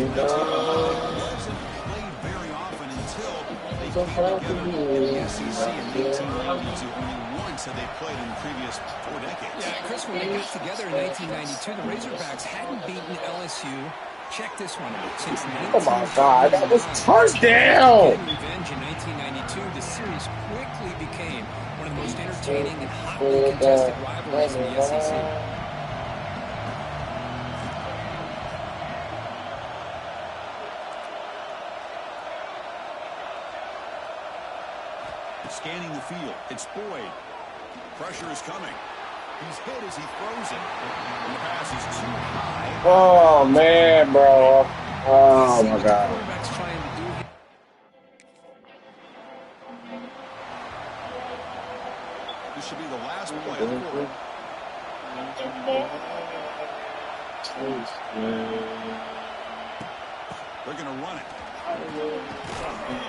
played very often until they came together in the SEC in 1892. Only once had they played in the previous 4 decades.
Yeah, Chris, when they got together in 1992, the Razorbacks hadn't beaten LSU. Check this one out. Since
Oh my God, that was touchdown!
Revenge in 1992, the series quickly became one of the most entertaining and hotly contested rivalries in the SEC.
Scanning the field. It's Boyd. Pressure is coming. He's hit as he throws it. And the pass is too high.
Oh man, bro. Oh my God.
Quarterback's trying to do.
This should be the last play of the quarter. They're going to run it.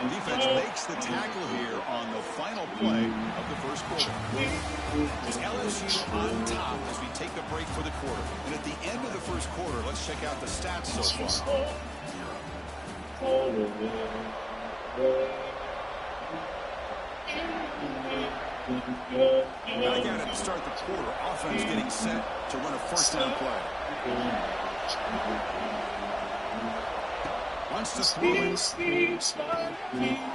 Defense makes the tackle here on the final play of the first quarter. It's LSU on top as we take a break for the quarter. And at the end of the first quarter, let's check out the stats so far. Back at it to start the quarter. Offense getting set to run a first down play. Wants to throw it.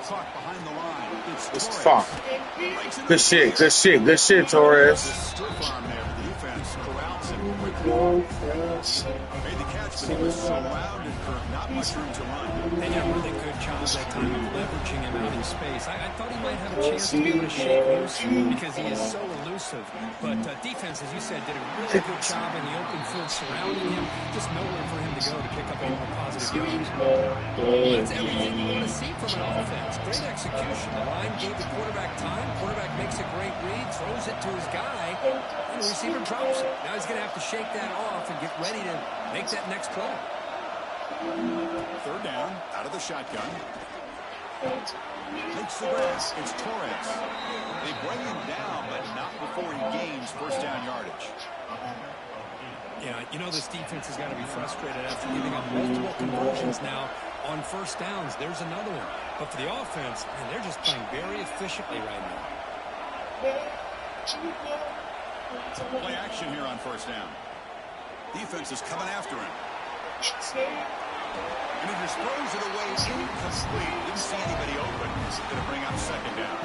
Caught behind the line. It's
Fuck. Good shit, good shit, good shit, Torres.
Stiff arm there. The defense corrals him. Made the catch, but he was surrounded for not much room to run.
They did a really good job that time of leveraging him out in space. I thought he might have a chance to be able to shake loose because he is so elusive. But defense, as you said, did a really good job in the open field surrounding him. Just nowhere for him to go to pick up any more positive yards. That's everything you want to see from an offense. Great execution. The line gave the quarterback time. Quarterback makes a great read, throws it to his guy, and the receiver drops it. Now he's going to have to shake that off and get ready to make that next play.
Third down, out of the shotgun. Takes the grass. It's Torres. They bring him down, but not before he gains first down yardage.
Yeah, you know this defense has got to be frustrated after giving up multiple conversions now on first downs. There's another one. But for the offense, man, they're just playing very efficiently right now.
Play action here on first down. Defense is coming after him. And he just throws it away incomplete. Didn't see anybody open. He's going to bring up second down.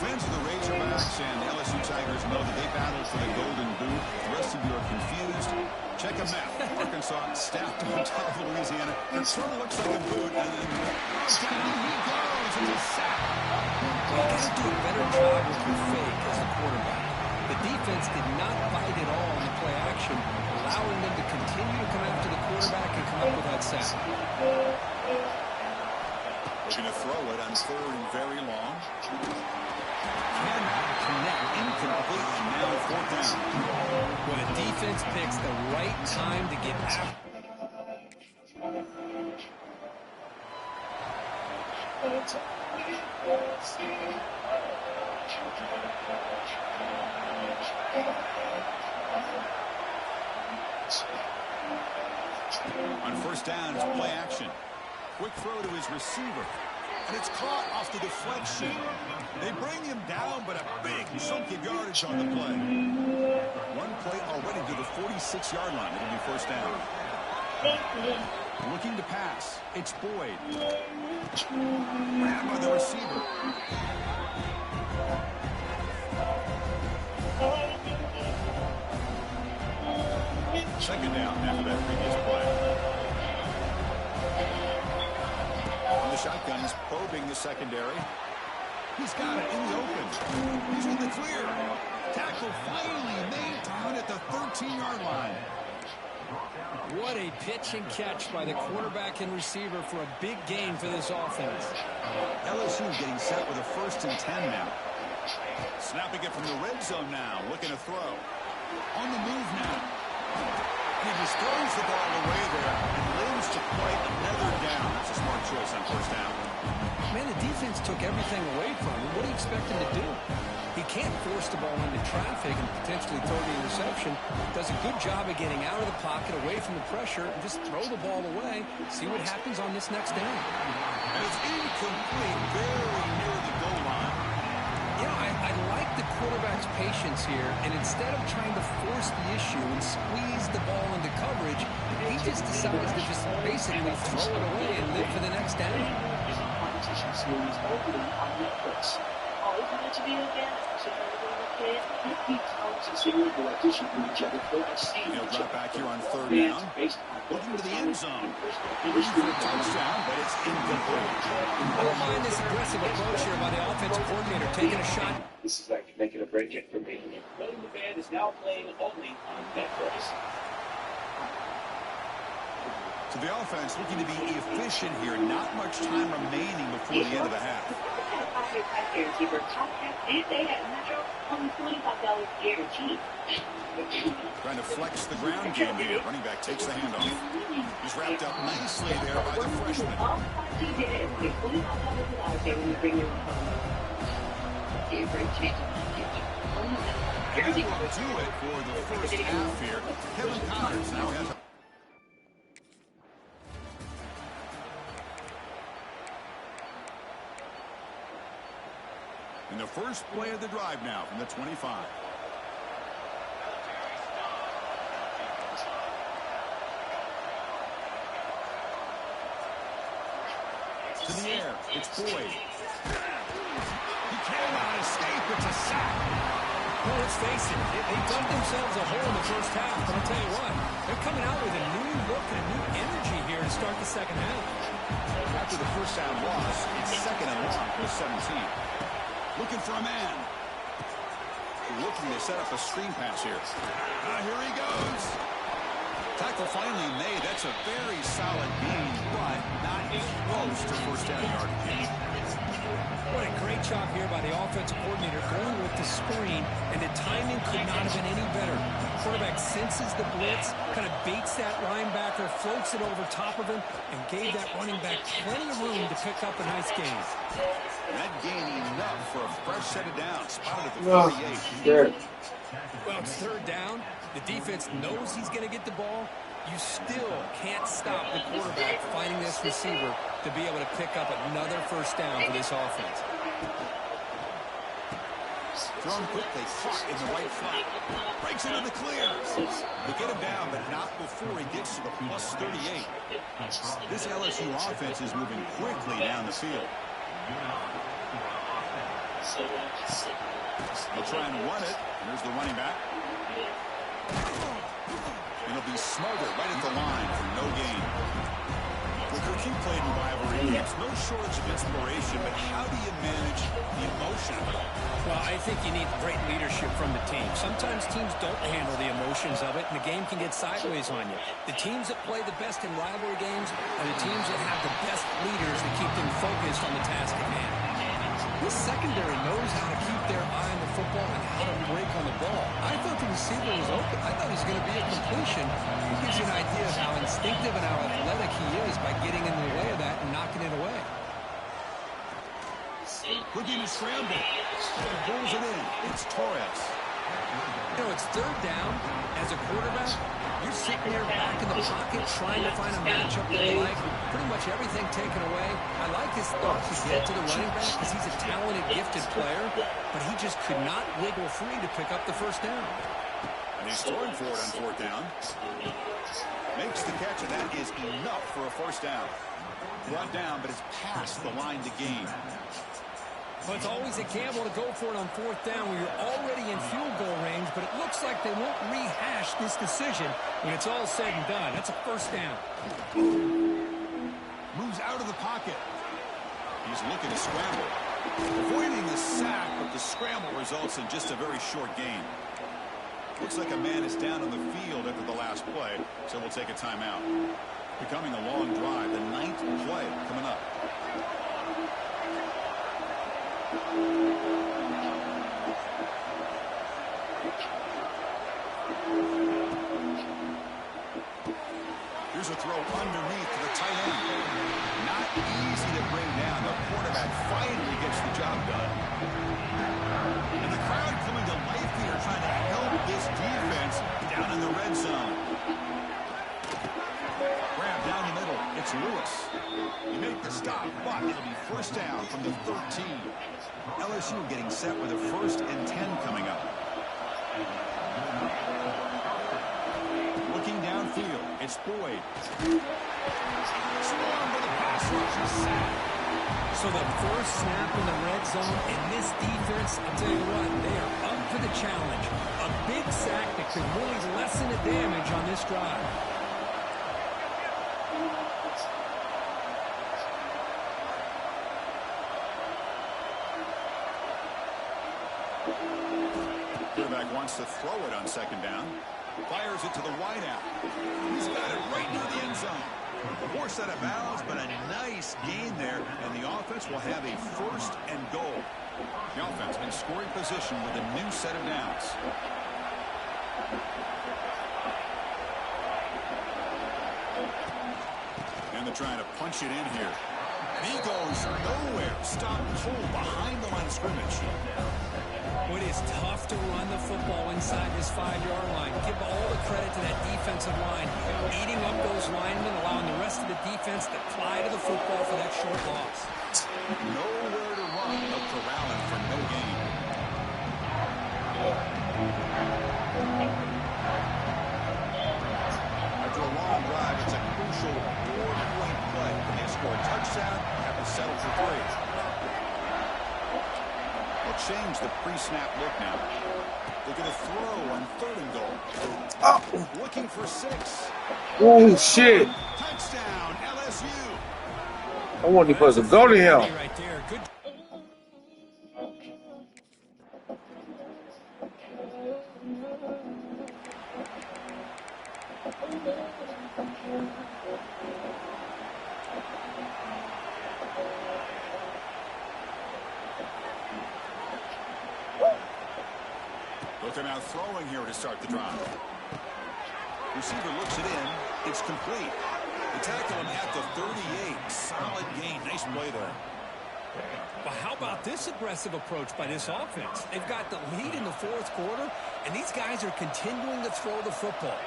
Fans of the Razorbacks and LSU Tigers know that they battled for the Golden Boot. The rest of you are confused. Check a map. Arkansas stacked on top of Louisiana. It sort of looks like a boot, and then down he goes. It's a sack.
Well, you got to do a better job with your fake as a quarterback. The defense did not bite at all on the play action, allowing them to continue to come after the quarterback and come up with that sack.
Looking to throw it on third and very long.
Cannot connect, incomplete, and now fourth down. When a defense picks the right time to get after.
On first down, it's play action. Quick throw to his receiver. And it's caught off the deflection. They bring him down, but a big chunk of yardage on the play. One play already to the 46-yard line. It'll be first down. Looking to pass. It's Boyd. Grabbed by the receiver. Second down after that previous play. On the shotgun, he's probing the secondary. He's got it in the open. He's in the clear. Tackle finally made to hunt at the 13-yard line.
What a pitch and catch by the quarterback and receiver for a big gain for this offense.
LSU getting set with a 1st and 10 now. Snapping it from the red zone now. Looking to throw. On the move now. He just throws the ball away there and lives to play another down. That's a smart choice on first down.
Man, the defense took everything away from him. What do you expect him to do? He can't force the ball into traffic and potentially throw the interception. Does a good job of getting out of the pocket, away from the pressure, and just throw the ball away. See what happens on this next down.
And it's incomplete, very near the goal line.
You know, I like the quarterback's patience here, and instead of trying to force the issue and squeeze the ball into coverage, he just decides to just basically throw it away and live for the next down.
Series opening on Netflix. Always wanted to be a fan. So if he tells us they will audition for each other for a scene.
He'll drop back here on 3rd down. Looking to the end zone. Looking for a touchdown, but it's incomplete.
I don't mind this aggressive approach here by the offensive coordinator taking a shot.
This is like make it or break it for me. Playing the Band is now playing only on Netflix.
So the offense looking to be efficient here. Not much time remaining before the end of the half. Trying to flex the ground game here. Running back takes the handoff. He's wrapped up nicely there by the freshman. And that will do it for the first half here. Kevin Connors now has in the first play of the drive now from the 25. To the air, it's Boyd. He cannot escape, it's a sack.
Well, let's face it, they dug themselves a hole in the first half, but I'll tell you what, they're coming out with a new look and a new energy here to start the second half.
After the first down loss, it's 2nd and long for 17. Looking for a man. Looking to set up a screen pass here. Here he goes. Tackle finally made. That's a very solid gain, but not close to first down yardage.
What a great job here by the offensive coordinator going with the screen, and the timing could not have been any better. Quarterback senses the blitz, kind of baits that linebacker, floats it over top of him, and gave that running back plenty of room to pick up a nice gain.
That gain enough for a fresh set of downs. Spotted at the 48.
Well, it's 3rd down. The defense knows he's going to get the ball. You still can't stop the quarterback finding this receiver to be able to pick up another first down for this offense.
Thrown quickly, caught in the right flat. Breaks into the clear. They get him down, but not before he gets to the plus 38. This LSU offense is moving quickly down the field. They'll try and run it. Here's the running back. And he'll be smothered right at the line for no gain. With your two-played rivalry, it's no shortage of inspiration, but how do you manage the emotion of it all?
Well, I think you need great leadership from the team. Sometimes teams don't handle the emotions of it, and the game can get sideways on you. The teams that play the best in rivalry games are the teams that have the best leaders that keep them focused on the task at hand. This secondary knows how to keep their eye on the football and how to break on the ball. I thought the receiver was open. I thought it was going to be a completion. It gives you an idea of how instinctive and how athletic he is by getting in the way of that and knocking it away.
Looking to scramble. Pulls it in. It's Torres.
You know, it's 3rd down. As a quarterback, You're sitting there back in the pocket trying to find a matchup that you like. Pretty much everything taken away. I like his thought to get to the running back because he's a talented, gifted player, but he just could not wiggle free to pick up the first down.
And he's throwing for it on fourth down. Makes the catch, and that is enough for a first down. Brought down, but it's past the line to gain.
Well, it's always a gamble to go for it on fourth down when you're already in field goal range, but it looks like they won't rehash this decision when it's all said and done. That's a first down.
Moves out of the pocket. He's looking to scramble. Avoiding the sack, but the scramble results in just a very short gain. Looks like a man is down on the field after the last play, so we'll take a timeout. Becoming a long drive, the 9th play coming up. Here's a throw underneath to the tight end. Not easy to bring down. The quarterback finally gets the job done. And the crowd coming to life here, trying to help this defense down in the red zone. Grab down the middle. It's Lewis. You make the stop, but it'll be first down from the 13. LSU getting set with a 1st and 10 coming up. Looking downfield, it's Boyd. Swarm with the pass rush is sacked.
So the first snap in the red zone, and this defense, I'll tell you what, they are up for the challenge. A big sack that could really lessen the damage on this drive.
Quarterback wants to throw it on 2nd down. Fires it to the wideout. He's got it right near the end zone. Forced out of bounds, but a nice gain there, and the offense will have a 1st and goal. The offense in scoring position with a new set of downs. And they're trying to punch it in here. And he goes nowhere. Stopped cold behind the line of scrimmage.
It is tough to run the football inside this 5-yard line. Give all the credit to that defensive line. Eating up those linemen, allowing the rest of the defense to fly to the football for that short loss.
Nowhere to run. No corralling for no gain. After a long drive, it's a crucial 4-point play. When they score a touchdown, they have to settle for 3. Change the pre-snap look now. They're going to throw on 3rd and goal. Oh. Looking for 6.
Oh, shit.
Touchdown, LSU.
I want you supposed to go to him.
Right there. Good.
They're now throwing here to start the drive. Receiver looks it in. It's complete. They tackle him at the 38. Solid gain. Nice play there.
But how about this aggressive approach by this offense? They've got the lead in the 4th quarter, and these guys are continuing to throw the football.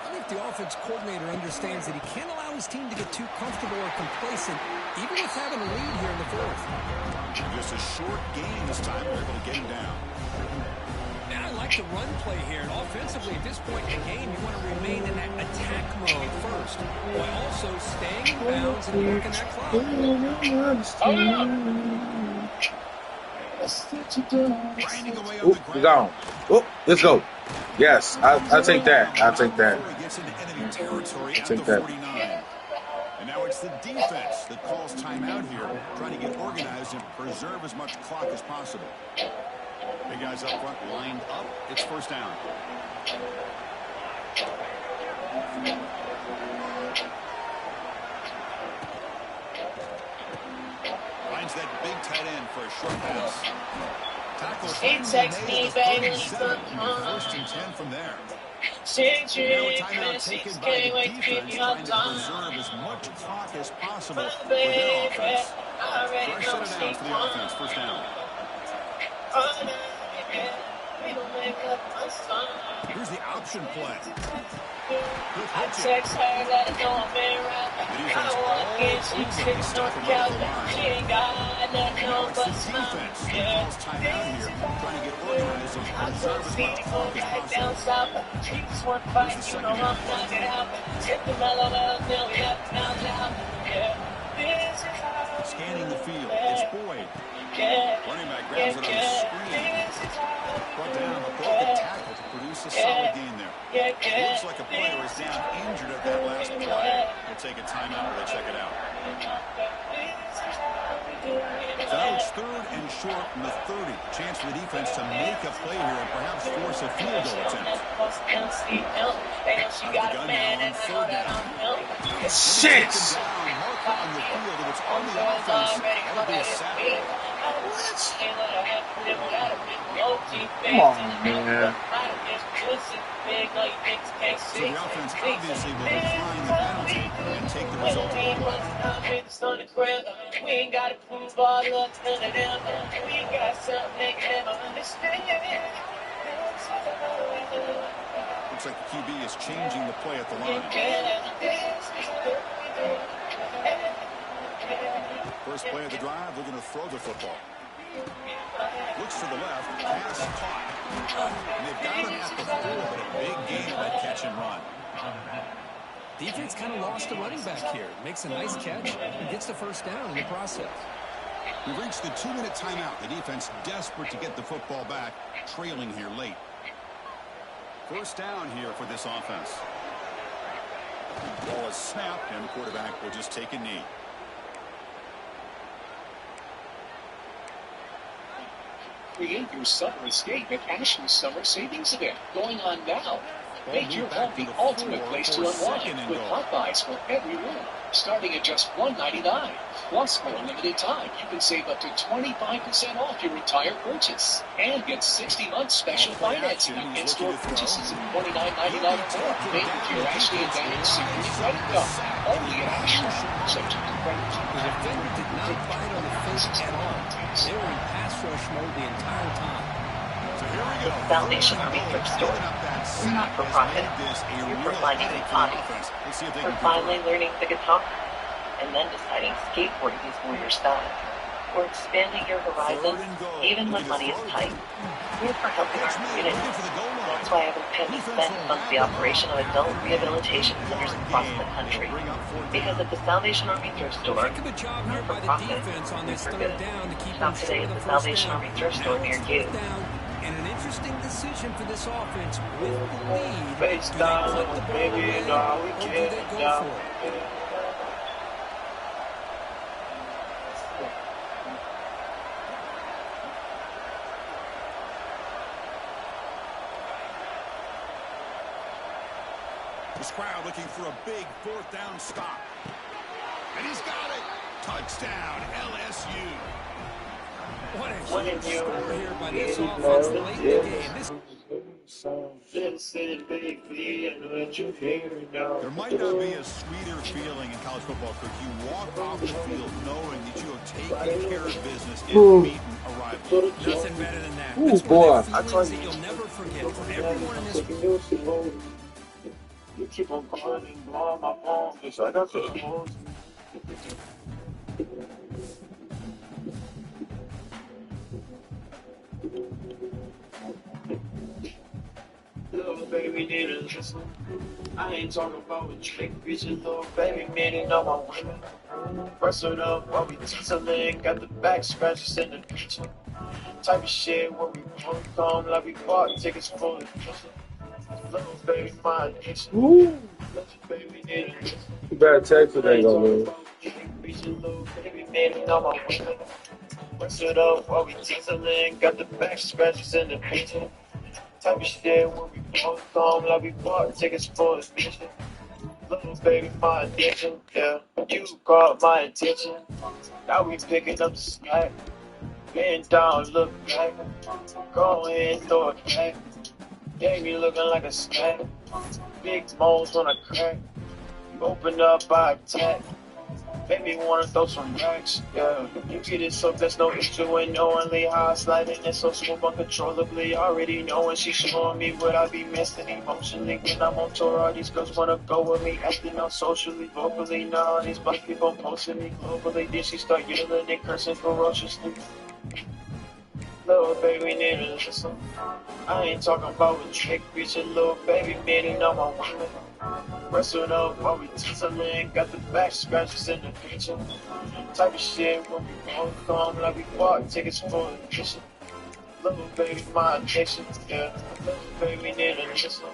I think the offense coordinator understands that he can't allow his team to get too comfortable or complacent, even with having a lead here in the 4th.
Just a short gain this time. They're able to get him down.
Now I like the run play here, and offensively at this point in the game, you want to remain in that attack mode first, while also staying in bounds and working that clock.
Grinding away on
Oh,
the
he's
ground.
gone. Oh, let's go. Yes, I'll take that. I'll take that.
Before he gets into enemy territory at
Take
the
that.
49. And now it's the defense that calls timeout here, trying to get organized and preserve as much clock as possible. Big guys up front lined up. It's first down. Finds that big tight end for a short pass. Tackle.
It takes me, baby,
First and 10 from there.
Since you
Now a timeout taken by the defense, trying to preserve as much clock as possible for their offense. Fresh set of downs for the offense. First down. Here's the option play.
I text her, let her know I'm in around. I walk in, she sits on the couch. She ain't got nothing on but a smile. Yeah, this is how we do it. I told Stevie go back down south. She just want to fight, you know I'm knocking out. Tip the mellow, then we up and out loud. Yeah, this is how we
Scanning
do
the field,
it.
it's Boyd. Running back grabs it on the screen. Brought down a broken tackle to produce a solid gain there. Looks like a player is down injured at that last play. We'll take a timeout while they check it out. So now it's 3rd and short from the 30. Chance for the defense to make a play here and perhaps force a field goal attempt. Out of the gun now on 3rd down.
Shit!
Marker on the field, and it's on the offense. That'll be a sack.
Come on, man.
So the offense obviously will decline the penalty and take the result of the play.
We ain't got to prove our love to them. We got something they can never understand.
Looks like the QB is changing the play at the line. First play of the drive, they're going to throw the football. Looks to the left, pass caught. And they've got him at the 4, but a big gain on that catch and run.
Defense kind of lost a running back here. Makes a nice catch and gets the first down in the process.
We've reached the 2-minute timeout. The defense desperate to get the football back, trailing here late. First down here for this offense. Ball is snapped, and the quarterback will just take a knee.
Create your summer escape at Ashley's Summer Savings Event, going on now. Make your home the ultimate place to unwind with hot buys for every room, starting at just $199. Plus, for a limited time, you can save up to 25% off your entire purchase and get 60 months special financing on in-store purchases of $49.99 or more. Made with your Ashley Advantage Security Credit Card. Only at Ashley. Subject to credit.
The defender did not bite on the fake at all. They were in pass rush mode the entire time.
So here we go.
Foundation Army Thrift Store. We're not for profit. We're for finding new hobbies. For finally learning the guitar. And then deciding skateboarding is more your style. We're expanding your horizons, even when money is tight. We're for helping our community. That's why every penny spent funds the operation of adult rehabilitation centers across the country. Because at the Salvation Army Thrift Store,
Heck of a job here by the defense on this 3rd down to keep
Shop
them
today
short
at
of
the
the first
Salvation
down.
Army Thrift Store
Now
near
it's
you.
4th down, and an interesting decision for this offense with the lead.
Face
Do they
down,
put the ball
baby,
away,
and all we
or do
can
they go
down.
for it?
This crowd looking for a big 4th down stop. And he's got it. Touchdown, LSU.
What a huge score here by this offense late in the game.
Listen, baby, I know that you hear now.
There might not be a sweeter feeling in college football, Kirk. You walk off the field knowing that you have taken care of business and beaten a rival.
Nothing better than that.
Ooh,
That's
boy.
one of the feelings that you'll never forget for everyone in this.
You keep on calling and blowing my phone, bitch. I got the phones. Little baby need a listen. I ain't talking about what you make bitches. Little baby meaning no more women. Press it up while we tizzling. Got the back scratches in the kitchen. Type of shit where we come like we bought tickets for the kitchen. Little baby, my addiction.
Ooh.
Little baby need a listen.
Too bad Texas ain't gonna lose.
Little baby meaning no more women. Press it up while we tizzling. Got the back scratches in the kitchen. Type of shit where we come like we bought tickets for the mission. Little baby, my addiction, yeah. You caught my attention. Now we picking up the slack. Bend down, look back. Go ahead, throw it back. Baby looking like a snack. Big moans when I crack. You open up, I attack. Baby wanna throw some racks, yeah. You get it so that's no issue. Ain't knowingly how I sliding it so smooth uncontrollably. Already knowing she showing me what I be missing emotionally when I'm on tour. All these girls wanna go with me, acting out socially, vocally. Now all these black people posting me globally. Then she start yelling and cursing ferociously. Little baby need a listen. I ain't talking about a trick, bitch. A little baby meaning on my women. Wrestled up while we tizzling, got the back scratches in the kitchen. Type of shit when we both come like we bought tickets for admission. Little baby, my addiction, yeah. Little baby need a listen.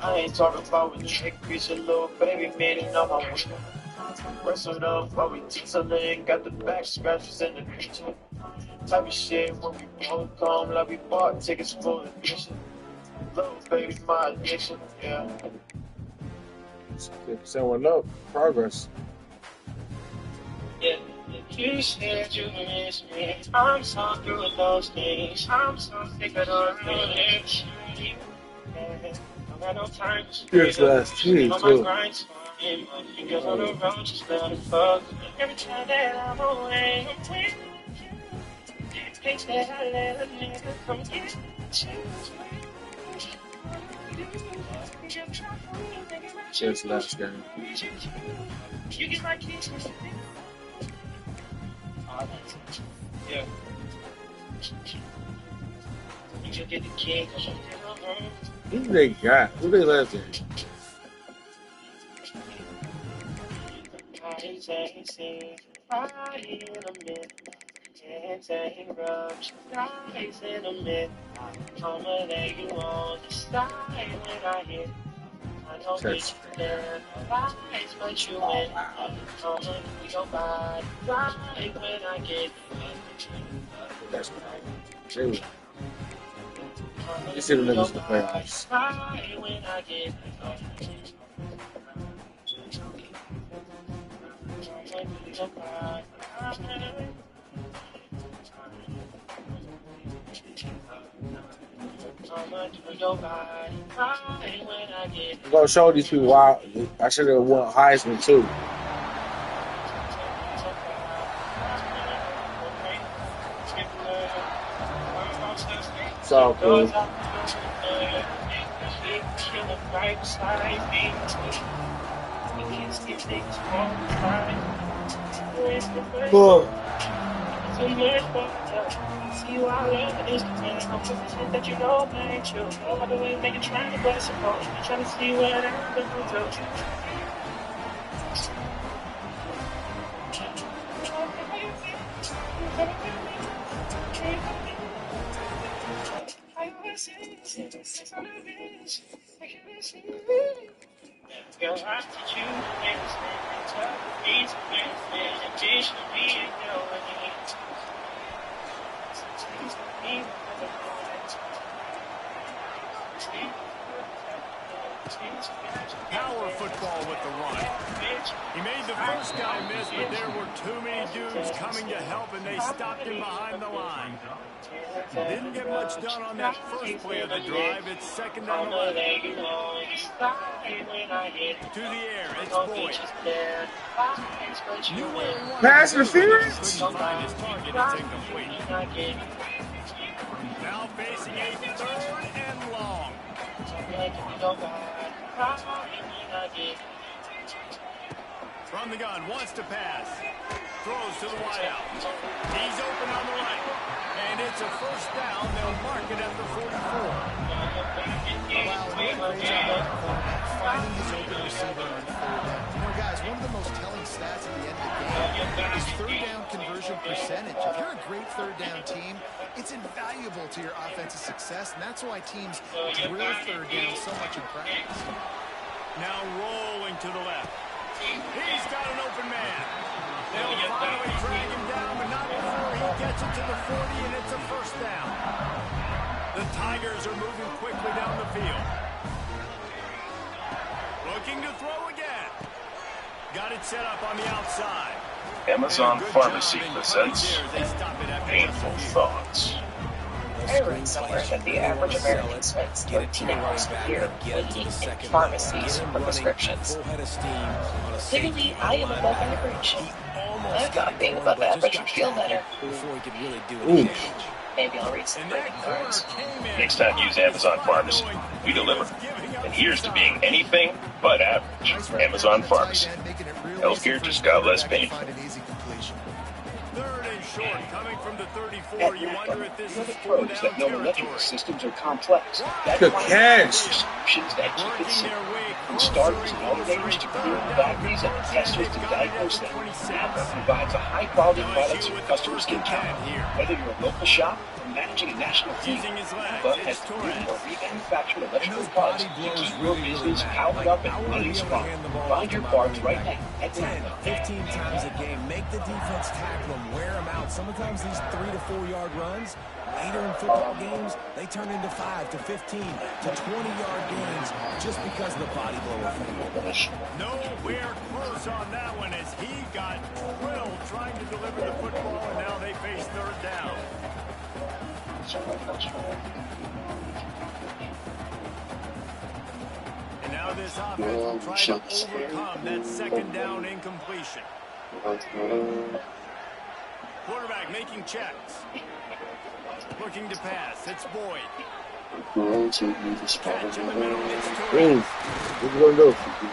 I ain't talking about a trick, bitch. A little baby meaning on my women. Wrestled up while we tizzling, got the back scratches in the kitchen. Type of shit when we both come like we bought tickets for admission. Little baby, my addiction, yeah.
50% went up. Progress.
Yeah, you said you miss me. I'm so through with those things. I'm so sick of those things. I got no time to
Yes, last team,
on
too.
my grind, because on the road just let it fuck. Every time that I'm away, I'm with you. Thinks that I let a nigga come get you.
Just last game.
You get my keys. Yeah. You get the key.
Who they got? Who they last game? Church.
But you win. Your body right when I get
That's right. You see the niggas in the playoffs.
right when I get
I'm gonna show these people why I should have won Heisman too. So cool. Cool.
See you all over this container. I'm position that you know ain't true. By the way, nigga trying to bust a phone. Trying to see what I'm gonna do. Girl, I teach you everything. Tell me to everything. And this should be in your hands.
Power football with the run. He made the first guy miss, but there were too many dudes coming to help, and they stopped him behind the line. Didn't get much done on that first play of the drive. It's second down 11. To the air, it's Boyd.
Pass interference.
Find his target, it's incomplete. Now facing a third and long. From the gun, wants to pass. Throws to the wideout. He's open on the right. And it's a first down. They'll mark it at the 44.
Finding his open receiver on third down. You know, guys, one of the most telling stats at the end of the game is third down conversion percentage. If you're a great third down team, it's invaluable to your offensive success, and that's why teams drill third down so much in practice.
Now rolling to the left. He's got an open man. They'll finally drag him down, but not before he gets it to the 40, and it's a first down. The Tigers are moving quickly down the field. Looking to throw again. Got it set up on the outside.
Amazon Pharmacy presents Painful Thoughts.
I read somewhere that the average American spends 13 hours a year waiting in pharmacies for prescriptions. Clearly, I am above average. I thought being above average would feel better. Maybe I'll read some trading cards.
Next time, use Amazon Pharmacy. We deliver. And here's to being anything but average. Amazon Pharmacy. Healthcare just got less painful.
Third and short, coming from the 34.
At
You
NAPA,
wonder if this
we're
is
the
four
pros
down
that know electrical
territory.
systems are complex. That's
Good
why we
catch.
solutions that keep it
Working
simple.
their way
From
closer
starters
and
and
closer.
alternators to
Third
clearing
down
batteries and
conversion.
testers
They've
to
got it at
diagnose
the
them.
26.
NAPA provides a high-quality product so
LSU
your
with the
customers
first
can
and
count
10
on.
here.
Whether you're a local shop or managing a national team,
Using his legs.
NAPA has
It's
new
Torres.
or remanufactured
And
electrical
those
parts
body
to
blows
keep your
really
business
matter.
powered
Like,
up
I
and
want to
running
be able to
strong.
hand the ball off
Find
to
your
my
parts
running
right
back
now at
10,
NAPA.
15 times a game. Make the defense tackle them, wear them out. Sometimes these 3 to 4 yard runs, later in football games, they turn into 5 to 15 to 20-yard gains just because of the body blow effect.
Nowhere close on that one as he got drilled trying to deliver the football, and now they face third down. And now this offense will try to overcome that second down incompletion. Quarterback making checks. Looking to pass. It's Boyd. Catch in the middle. It's Torres.
What you gonna do?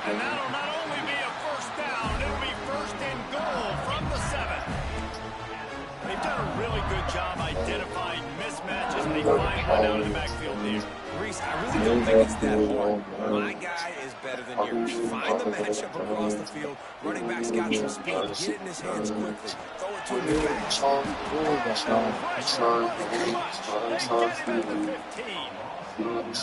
And that'll not only be a first down, it'll be first and goal from the 7. They've done a really good job identifying mismatches, and they find one out of the backfield there.
Reese, I really don't think it's that hard. My guy is better than yours. Find the matchup across the field. Running back's got some speed. Get it in his hands quickly. Throw it to him fast.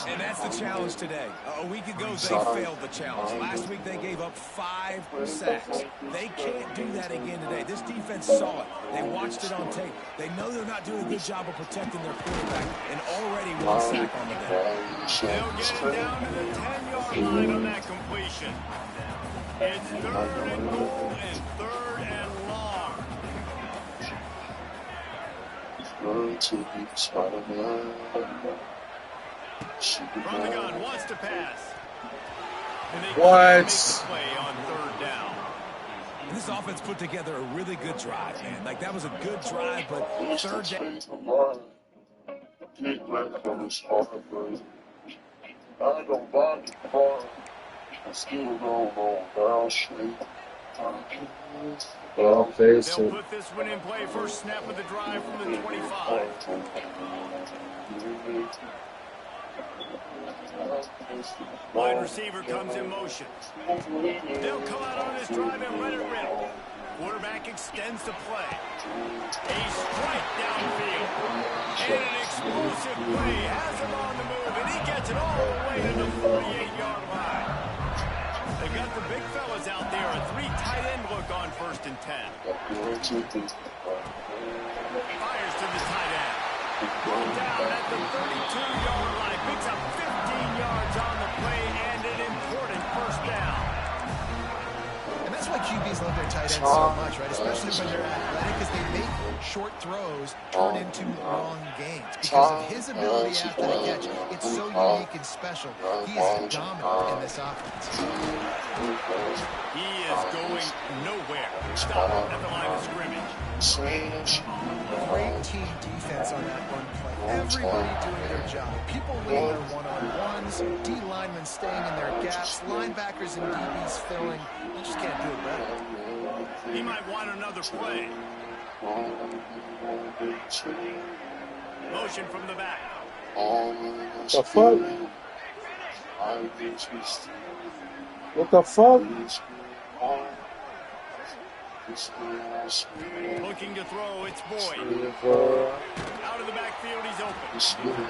And that's the challenge today. A week ago, they failed the challenge. Last week, they gave up 5 sacks. They can't do that again today. This defense saw it. They watched it on tape. They know they're not doing a good job of protecting their quarterback, and already 1 sack on the day.
They'll get it down to the 10-yard line on that completion. It's third and goal and third and long. From the gun, wants to pass. And they
What?
make the play on third down.
And this offense put together a really good drive, man. Like, that was a good drive, but third down.
Well,
They'll put this one in play. First snap of the drive from the 25. Wide receiver comes in motion. They'll come out on this drive and let it rip. Quarterback extends the play. A strike downfield. And an explosive play. Has him on the move, and he gets it all the way to the 48-yard line. They got the big fellas out there. A 3 tight end look on first and 10. Fires to the tight end. Brought down at the 32-yard line. Picks up 15 yards on the play and an important first down.
And that's why QBs love their tight ends so much, right? Especially when they're athletic, because they make short throws turn into long gains. Because of his ability after the catch, it's so unique and special. He is dominant in this offense.
He is going nowhere. Stop at the line of scrimmage.
Great team defense on that run play. Everybody doing their job. People winning their one-on-ones, D linemen staying in their gaps, linebackers and DBs filling. You just can't do it better.
He might want another play. Motion from the back.
The fuck? What the fuck?
Looking to throw, it's Boyd. Out of the backfield, he's open.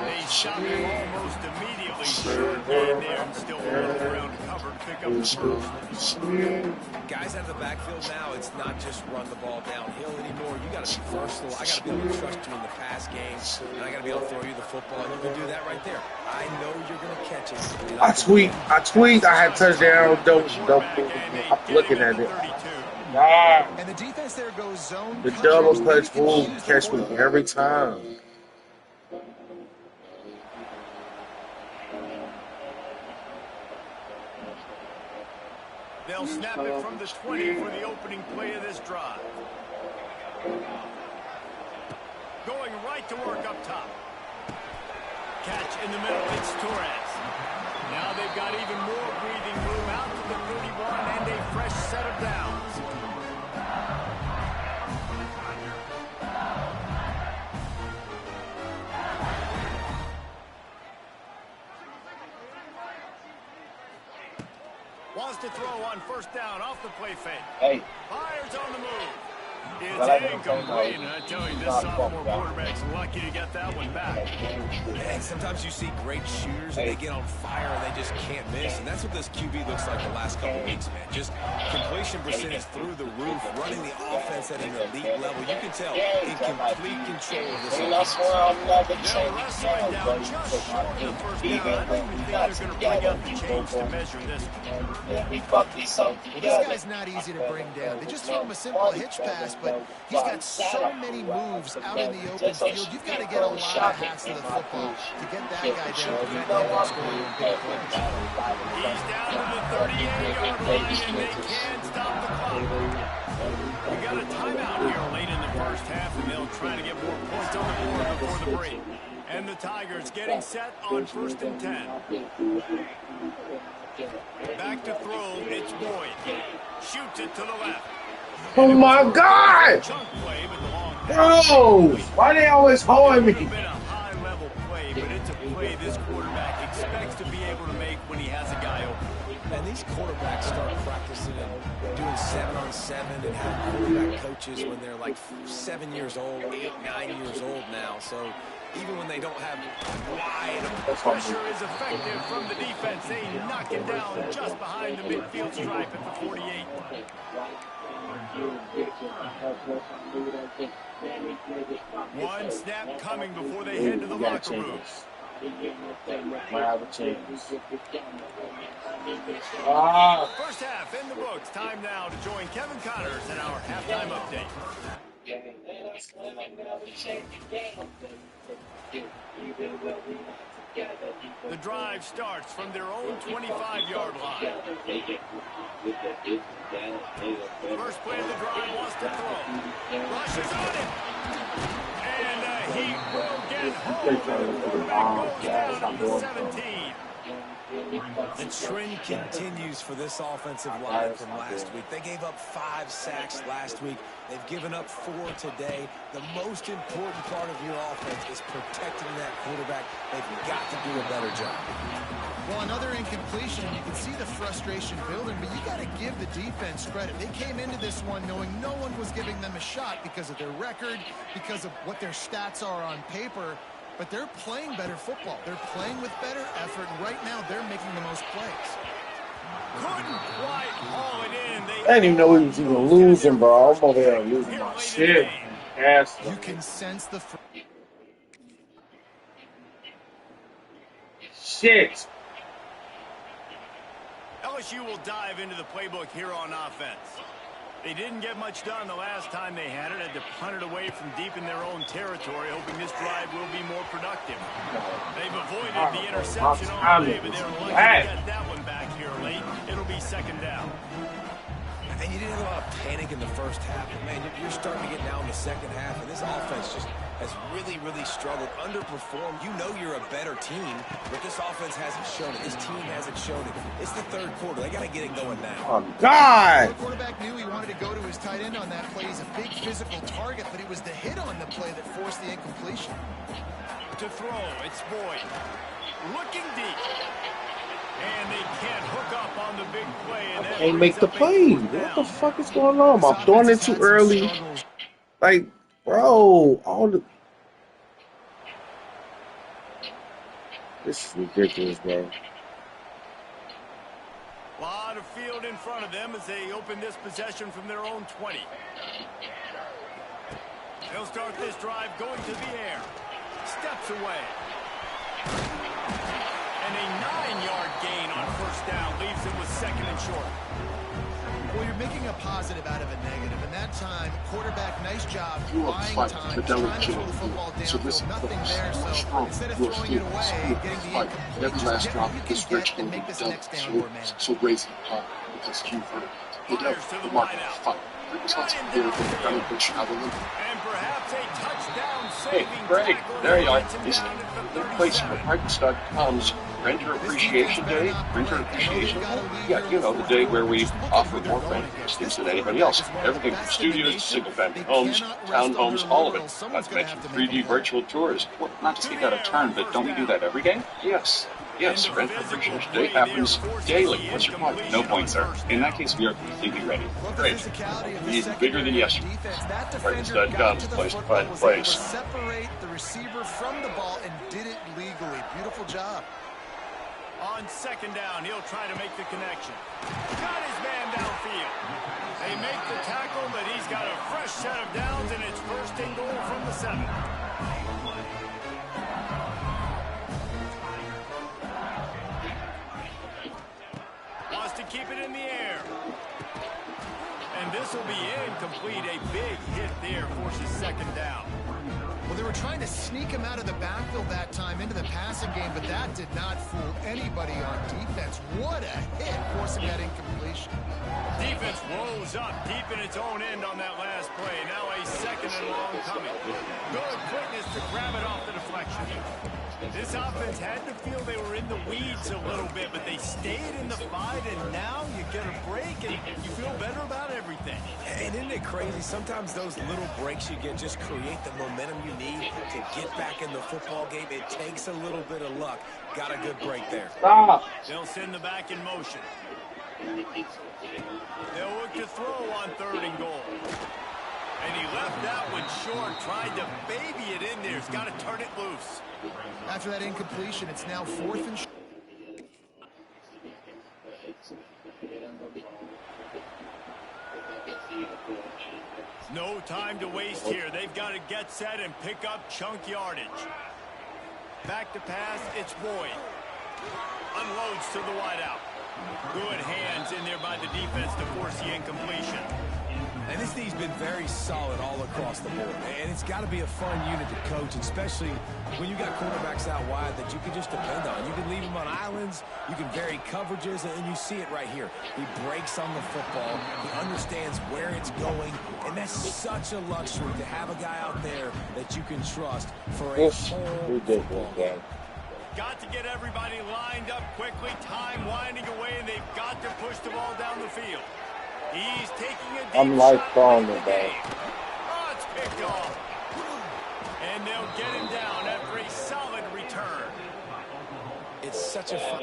They stop him almost immediately. Short gain there and still a little ground covered to pick up the first.
Guys out of the backfield now, it's not just run the ball downhill anymore. You got to be versatile. I got to be able to trust you in the pass game, and I got to be able to throw you the football, and you can do that right there. I know you're going to catch it.
I tweet. I had touchdown. Don't. I'm looking at it. Nah.
And the defense there goes zone.
The double clutch will catch me every time.
They'll snap it from the 20 for the opening play of this drive. Going right to work up top. Catch in the middle, it's Torres. Now they've got even more breathing room out to the 31 and a fresh set of downs. Wants to throw on first down off the play fake.
Hey.
Fires on the move. It's incomplete, and I tell you, this sophomore quarterback's lucky to get that one back.
And sometimes you see great shooters, and they get on fire, and they just can't miss. And that's what this QB looks like the last couple weeks, man. Just completion percentage through the roof, running the offense at an elite level. You can tell in complete control of this offense.
They'll wrestle down just short of the first down. I don't even think they're going to bring out the chains to measure this one.
This guy's not easy to bring down. They just throw him a simple hitch pass, but he's got so many moves out in the open field. You've got to get a lot of hats to the football to get that guy down, prevent him from scoring big plays.
He's down to the 38-yard line, and they can't stop the clock. We got a timeout here late in the first half, and they'll try to get more points on the board before the break. And the Tigers getting set on 1st and 10. Back to throw, it's Boyd. Shoots it to the left.
Oh my God! Bro, why they always holding me?
It's been a high-level play, but it's a play this quarterback expects to be able to make when he has a guy open.
And these quarterbacks start practicing and doing 7-on-7 and have quarterback coaches when they're like 7 years old, 8, 9 years old now. So even when they don't have wide
pressure is effective from the defense. They knock it down just behind the midfield stripe at the 48. One snap coming before they head to the locker room. First half in the books. Time now to join Kevin Connors in our halftime update. The drive starts from their own 25-yard line. First play of the drive wants to throw. Rushes on it. And he will get home. The quarterback goes down at the 17.
The trend continues for this offensive line from last week. They gave up 5 sacks last week. They've given up 4 today. The most important part of your offense is protecting that quarterback. They've got to do a better job.
Well, another incompletion, and you can see the frustration building, but you got to give the defense credit. They came into this one knowing no one was giving them a shot because of their record, because of what their stats are on paper. But they're playing better football. They're playing with better effort, and right now they're making the most plays.
Couldn't quite haul it in.
I didn't even know we was even losing, bro. I'm over here losing my shit.
You can sense the...
Shit.
LSU will dive into the playbook here on offense. They didn't get much done the last time they had it. Had to punt it away from deep in their own territory, hoping this drive will be more productive. They've avoided the interception all day, but they're lucky to get that one back here late. It'll be second down.
And you didn't have a lot of panic in the first half. But man, you're starting to get now in the second half, and this offense just has really, really struggled, underperformed. You know you're a better team, but this offense hasn't shown it. This team hasn't shown it. It's the third quarter. They got to get it going now.
Oh, God!
The quarterback knew he wanted to go to his tight end on that play. He's a big physical target, but it was the hit on the play that forced the incompletion.
To throw, it's Boyd. Looking deep. And they can't hook up on the big play. And
I can't make the play. What the fuck is going on? I'm throwing it too early. Like, bro, all the... This is ridiculous, bro.
A lot of field in front of them as they open this possession from their own 20. They'll start this drive going to the air. Steps away. And a 9-yard gain on first down leaves them with second and short.
Well, you're making a positive out of a negative, and that time, quarterback, nice job, buying time, trying to throw the football downfield, nothing there, so instead of throwing it away, getting the incomplete, just get what you can get and make this next down more man.
So raise it high. because you for hit up the market fun. There's lots of people who are going to push out of them.
And perhaps a touchdown
Hey,
saving
Greg,
tackle
there you are.
gets him
This
down at the
is the place
37.
for Practice.com's Renter Appreciation Day. Renter Appreciation? Yeah, you know, the day where we offer more rent listings than anybody else. Everything from studios to single-family homes, townhomes, all of it. Not to mention 3D virtual tours.
Well, not to speak out of turn, but don't we do that every day?
Yes, Renter Appreciation Day happens daily. What's your point?
No point, sir. In that case, we are completely ready.
Great. We need bigger than yesterday. Practice.com is the place to find a place.
Separate the receiver from the ball and did it legally. Beautiful job.
On second down, he'll try to make the connection. Got his man downfield. They make the tackle, but he's got a fresh set of downs, and it's first and goal from the 7. Wants to keep it in the air. And this will be incomplete. A big hit there forces second down.
Well, they were trying to sneak him out of the backfield that time into the passing game, but that did not fool anybody on defense. What a hit, forcing that incompletion.
Defense rose up deep in its own end on that last play. Now a second and long coming. Good quickness to grab it off the deflection. This offense had to feel they were in the weeds a little bit, but they stayed in the fight, and now you get a break, and you feel better about everything.
And isn't it crazy? Sometimes those little breaks you get just create the momentum you need to get back in the football game. It takes a little bit of luck. Got a good break there.
Stop.
They'll send the back in motion. They'll look to throw on third and goal. And he left that one short, tried to baby it in there. He's got to turn it loose.
After that incompletion, it's now fourth and short.
No time to waste here. They've got to get set and pick up chunk yardage. Back to pass, it's Boyd. Unloads to the wideout. Good hands in there by the defense to force the incompletion.
And this team's been very solid all across the board. And it's got to be a fun unit to coach, especially when you got quarterbacks out wide that you can just depend on. You can leave them on islands, you can vary coverages, and you see it right here. He breaks on the football, he understands where it's going, and that's such a luxury to have a guy out there that you can trust for a whole football game.
Got to get everybody lined up quickly, time winding away, and they've got to push the ball down the field. He's taking a deep
I'm like
shot
throwing
late in
it
the
back.
game. Oh, it's picked off. And they'll get him down after a solid return.
It's such a fun.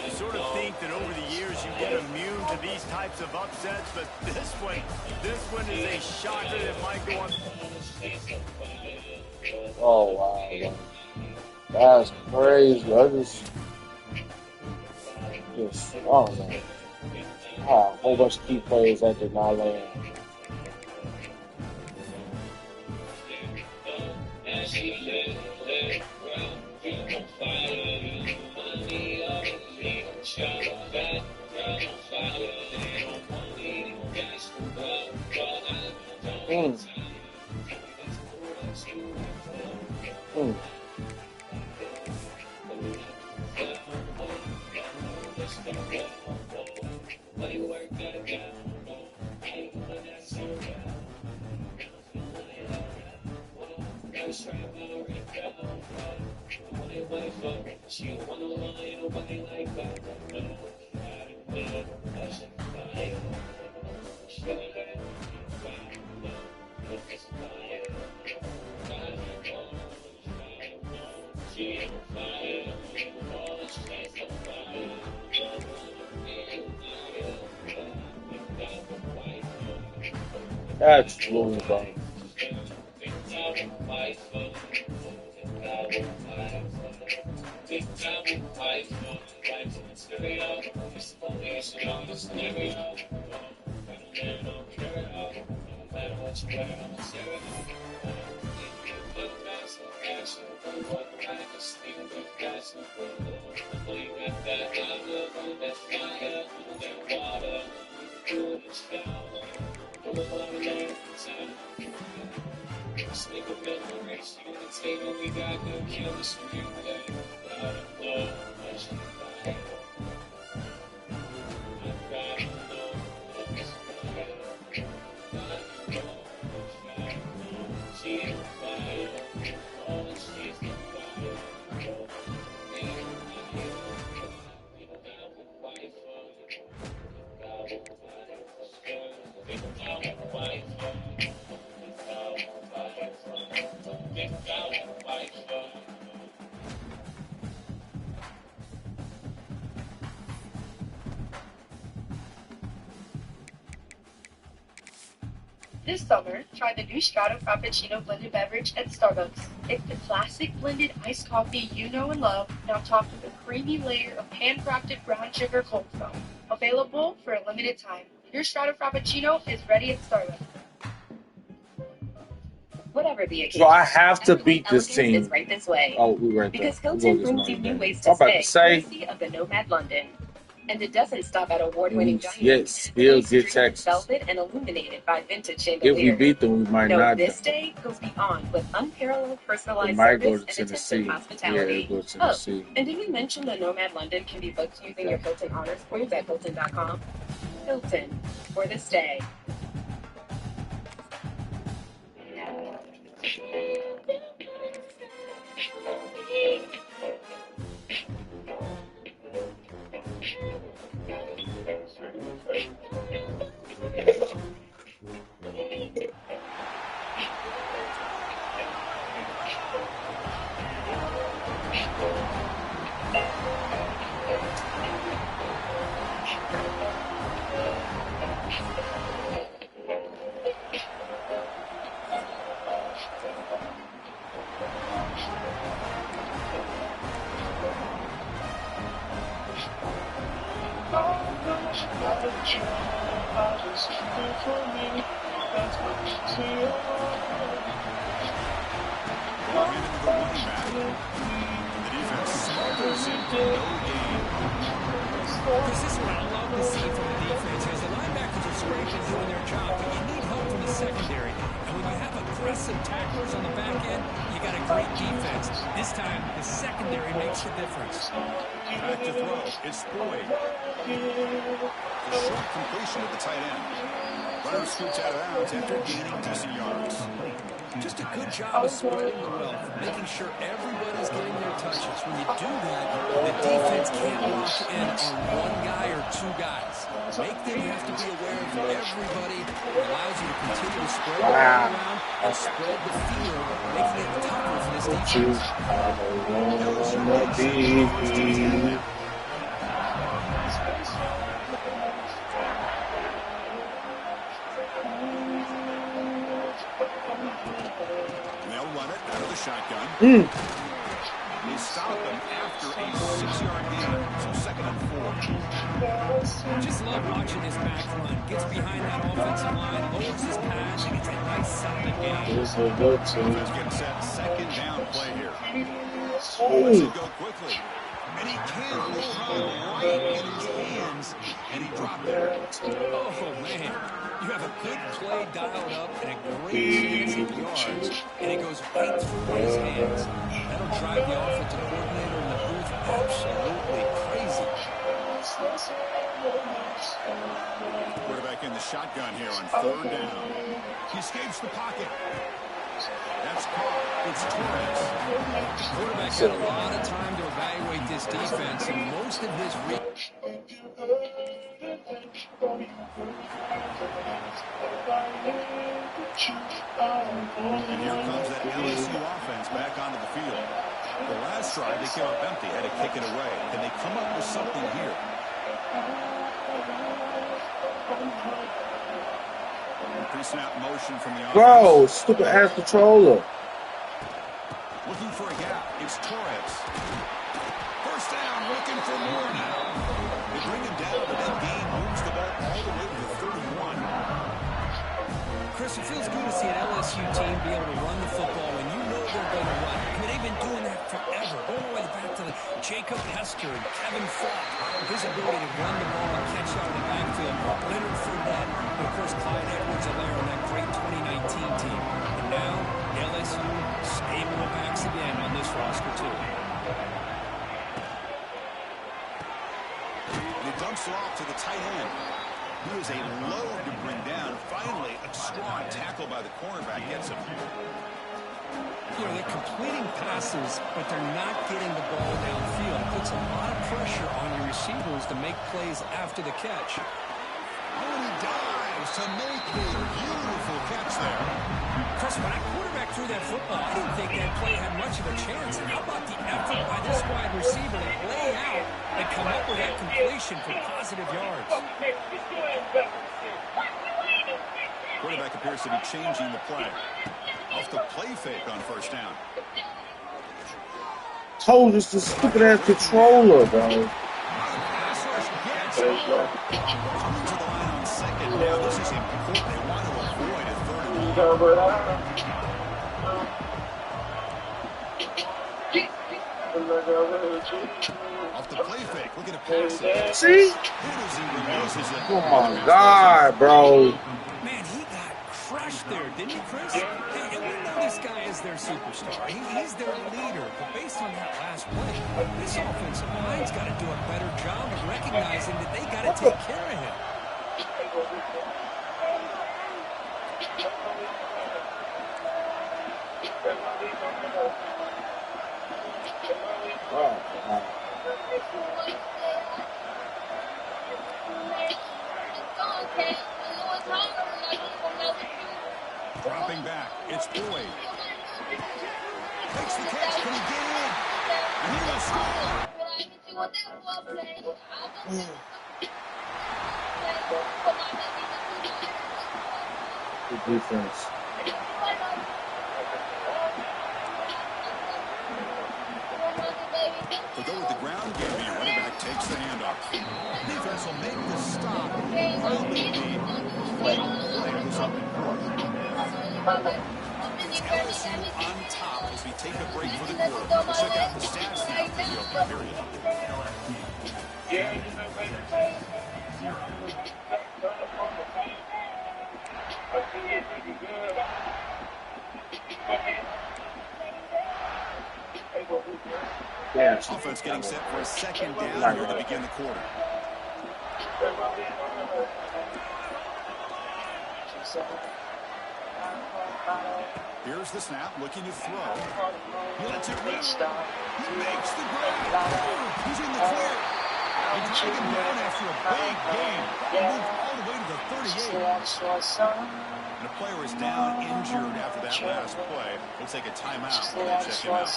You sort of think that over the years you get immune to these types of upsets, but this one is a shocker that might go on.
Oh, wow. That's crazy. I just, oh, man. A whole bunch of key plays that did not land. That's really fun.
This summer, try the new Strato Frappuccino blended beverage at Starbucks. It's the classic blended iced coffee you know and love, now topped with a creamy layer of handcrafted brown sugar cold foam. Available for a limited time. Your Strato Frappuccino is ready at Starbucks.
Whatever the occasion.
So I have to beat this
Elegance
team.
is right this way.
Oh, we right there.
Because Hilton brings you new ways to stay, courtesy of the Nomad London. And it doesn't stop at award-winning dining.
Yes, still get Texas.
Velvet and illuminated by vintage
If
chandelier.
we beat them, we might not.
This day goes beyond with unparalleled personalized
It might go
service
to
and
Tennessee.
attentive hospitality.
Yeah, it goes to Tennessee.
And did we mention that Nomad London can be booked using your Hilton Honors points at Hilton.com? Hilton, for this day.
This is what I love to see from the defense. As the linebackers are scraping, doing their job, but you need help from the secondary. And when you have aggressive tacklers on the back end, you got a great defense. This time, the secondary makes the difference.
Back to throw. It's Boyd. A short completion at the tight end. Runner scoots out of bounds after gaining decent yards.
Just a good job of spreading the wealth, making sure everybody's getting their touches. When you do that, the defense can't lock in on one guy or two guys. Make them have to be aware of everybody. It allows you to continue to spread the ball around and spread the field, making it tougher for this defense.
They'll run it out of the shotgun. They stop them after a 6-yard gain. So 2nd and 4.
Just love watching this back run. Gets behind that offensive line, lowers his pass, and it's a nice solid game.
Offense getting set. 2nd down play here. Lets it go quickly. And he can't hold it right in his hands. And he dropped it.
Oh, man. You have a good play dialed up and a great chance of yards, and it goes right through his hands. That'll drive the offensive coordinator in the booth absolutely crazy.
Quarterback in the shotgun here on 3rd down. He escapes the pocket. That's caught. It's Torres.
The quarterback had a lot of time to evaluate this defense, and most of his
And here comes that LSU offense back onto the field. The last drive, they came up empty, had to kick it away. Can they come up with something here? Pre-snap motion from the offense.
Bro, stupid ass controller.
Looking for a gap. It's Torres. First down, looking for more now. They bring him down, but that gain moves the ball all the way to the 31.
Chris, it feels good to see an LSU team be able to run the football when you know they're going to run. I mean, they've been doing that forever. Going all the way back to the Jacob Hester and Kevin Falk. His ability to run the ball and catch out of the backfield. Leonard Fournette, and of course, Clyde Edwards-Helaire on that great 2019 team. And now, LSU stable the backs again on this roster, too.
And he dumps it off to the tight end. He was a load to bring down. Finally, a strong tackle by the cornerback gets him.
You know, they're completing passes, but they're not getting the ball downfield. It puts a lot of pressure on your receivers to make plays after the catch.
Oh, and he dives to make a beautiful catch there.
Chris, when I quarterback threw that football, I didn't think that play had much of a chance. And how about the effort by this wide receiver to lay out and come up with that completion for positive yards?
Quarterback appears to be changing the play. Off the play fake on first down.
Told us the stupid ass controller, bro.
Coming to the line on second down. This is important. They want to avoid a third and long. Off the play fake, look at a pass.
See? Oh my God, bro.
Man, he got crushed there, didn't he, Chris? Hey, and we know this guy is their superstar. He's their leader. But based on that last play, this offensive line's got to do a better job of recognizing that they got to take care of him.
Dropping back, it's Boyd. Takes the catch, can he get in? And he will score.
Good defense.
To go with the ground game, the running back takes the handoff. Defense will make the stop. Probably the final play of this open quarter. It's LSU on top as we take a break for the quarter. We'll check out the stats now for the open period.
Yeah.
Offense getting set for a second down here to begin the quarter. Here's the snap, looking to throw. He lets it rip. He makes the grab. He's in the clear. They drag him down after a big game. He moved all the way to the 38. And a player is down injured after that last play. We'll take a timeout while they check him out.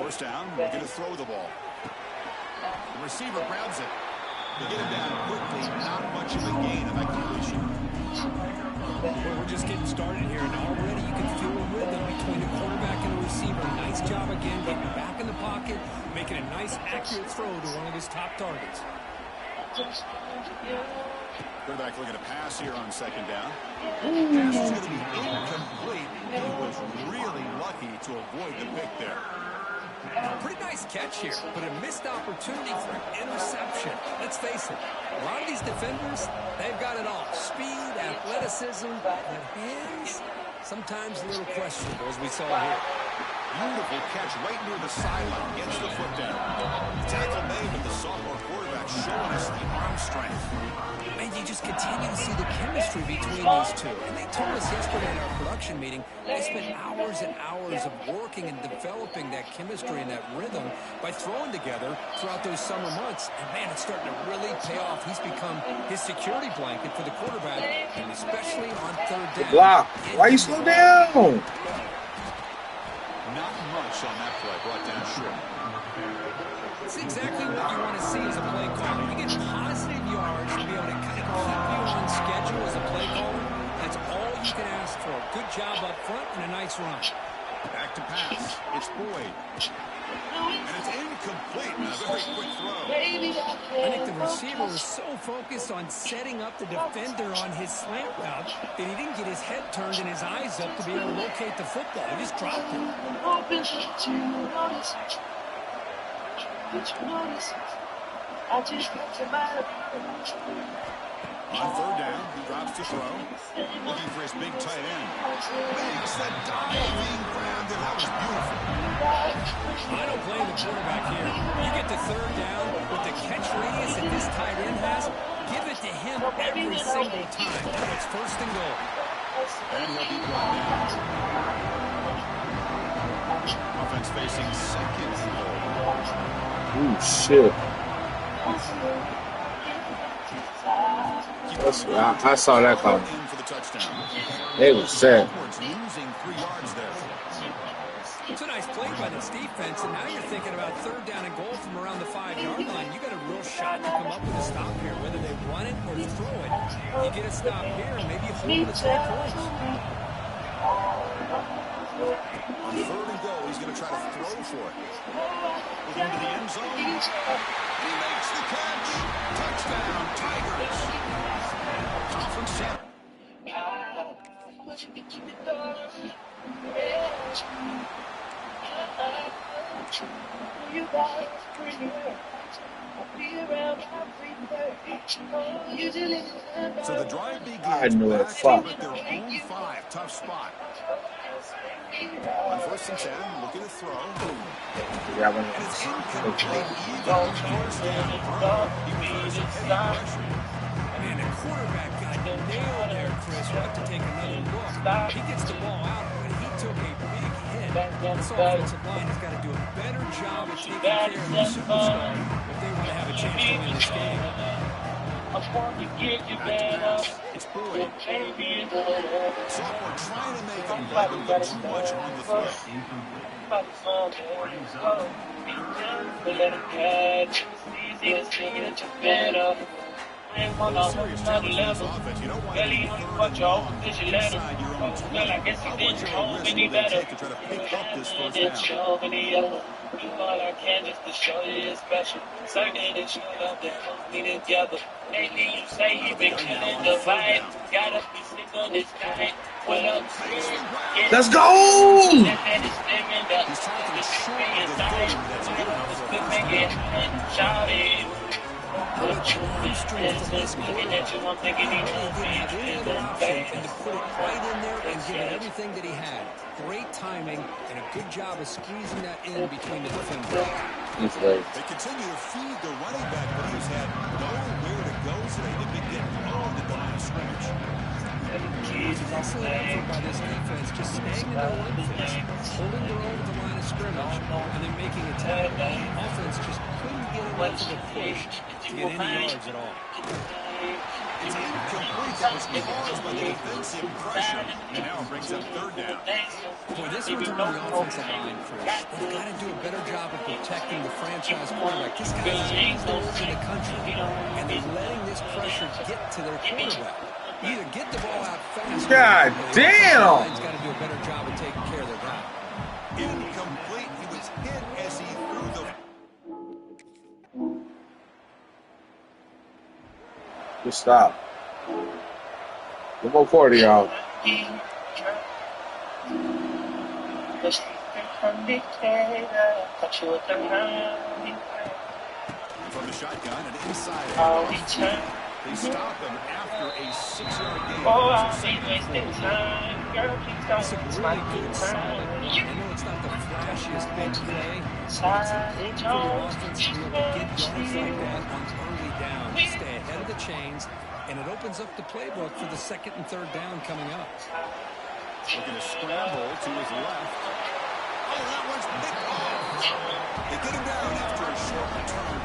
First down, we're going to throw the ball. The receiver grabs it. They get him down quickly, not much of a gain in that completion.
Well, we're just getting started here, and already you can feel a rhythm between the quarterback and the receiver. Nice job again, getting back in the pocket, making a nice, accurate throw to one of his top targets.
Quarterback looking to pass here on second down. Pass is going to be incomplete. He was really lucky to avoid the pick there.
Pretty nice catch here, but a missed opportunity for an interception. Let's face it, a lot of these defenders, they've got it all. Speed, athleticism, but hands, sometimes a little questionable, as we saw here.
Beautiful catch right near the sideline. Gets the foot down. The tackle made, but the sophomore quarterback showing us the arm strength.
And you just continue to see the chemistry between these two. And they told us yesterday in our production meeting, they spent hours and hours of working and developing that chemistry and that rhythm by throwing together throughout those summer months. And, man, it's starting to really pay off. He's become his security blanket for the quarterback, and especially on third down.
Block. Why you slow down?
Not much on that play, brought down short.
It's exactly what you want to see as a play caller. You get positive yards to be able to kind of keep you on schedule as a play caller. That's all you can ask for. Good job up front and a nice run.
Back to pass. It's Boyd. And it's incomplete. And a very quick throw.
I think the receiver was so focused on setting up the defender on his slant route that he didn't get his head turned and his eyes up to be able to locate the football. He just dropped it.
On third down, he drops to throw. Looking for his big tight end. Makes the diving grab, and that was beautiful.
I don't blame the quarterback here. You get to third down with the catch radius that this tight end has, give it to him every single time. Now it's first and goal.
And he'll be brought down. Offense facing second and goal.
Ooh, shit. I saw that coming. They were set.
Losing 3 yards there.
It's a nice play by this defense, and now you're thinking about third down and goal from around the 5-yard line. You got a real shot to come up with a stop here, whether they run it or throw it. You get a stop here, and maybe you hold them to 3 points.
On third and goal, he's going to try to throw for it. Looking into the end zone. He makes the catch. Touchdown, Tigers. Conference center. So the drive begins back at their own 5. Tough spot. On first and 10, looking to throw. And it's incomplete. Even on first down. He was under some heavy pressure.
Man, the quarterback got nailed there, Chris. We'll have to take another look. He gets the ball out, but he took a big hit. This offensive line has got to do a better job of taking care of the superstar if they want to have a chance to win this game.
It's Boyd. Sophomore trying to make him play, but too much on the throw. Serious challenge in this offense. You don't want to be third and long inside your own 20. How much of a risk will they take to try to pick up this first down?
All I can just to show you it's special. Certain that you love that hold me together. Lately you say you've been killing the vibe. Gotta be sick on this guy. What up,
let's go!
He's talking short of the 30. That's good enough for a first down.
What a charm strength from this quarterback. He really didn't have any other option and to put it right in there and give it everything that he had. Great timing and a good job of squeezing that in between the defenders.
They continue to feed the running back, but he's had nowhere to go today. They've been getting owned at the line of scrimmage.
It's an excellent effort by this defense, just staying in their own defense, holding their own at the line of scrimmage, and then making a tackle. Offense just couldn't get enough of a push to get any yards at all.
It's incomplete. That was caused by the defensive pressure. And now it brings up third down.
Boy, this one's on the offensive line, Chris. They've got to do a better job of protecting the franchise quarterback. This guy's changed the look in the country, and they're letting this pressure get to their quarterback. Either get the ball out faster.
God damn!
He's got to do a better job of taking care of their guy.
Incomplete. He was hit as he threw the...
Good stop. We'll go 40, y'all.
From the shotgun and inside out. They stop him after a 6-yard gain.
It's a really good, solid run. I know it's not the flashiest big play, but it's important for your offense to be able to get yards like that on early down. Stay ahead of the chains, and it opens up the playbook for the second and third down coming up.
Looking to scramble to his left. Oh, that one's picked off. They get him down after a short return.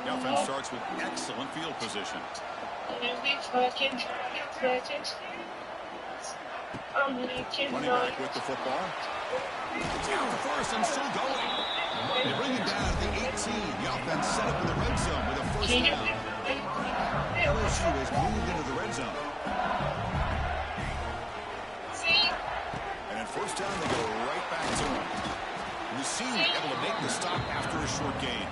The offense starts with excellent field position. Running back with the football. Down the first and still going. They bring him down at the 18. The offense set up in the red zone with a first down. LSU has moved into the red zone. And at first down, they go right back to him. And the senior able to make the stop after a short gain.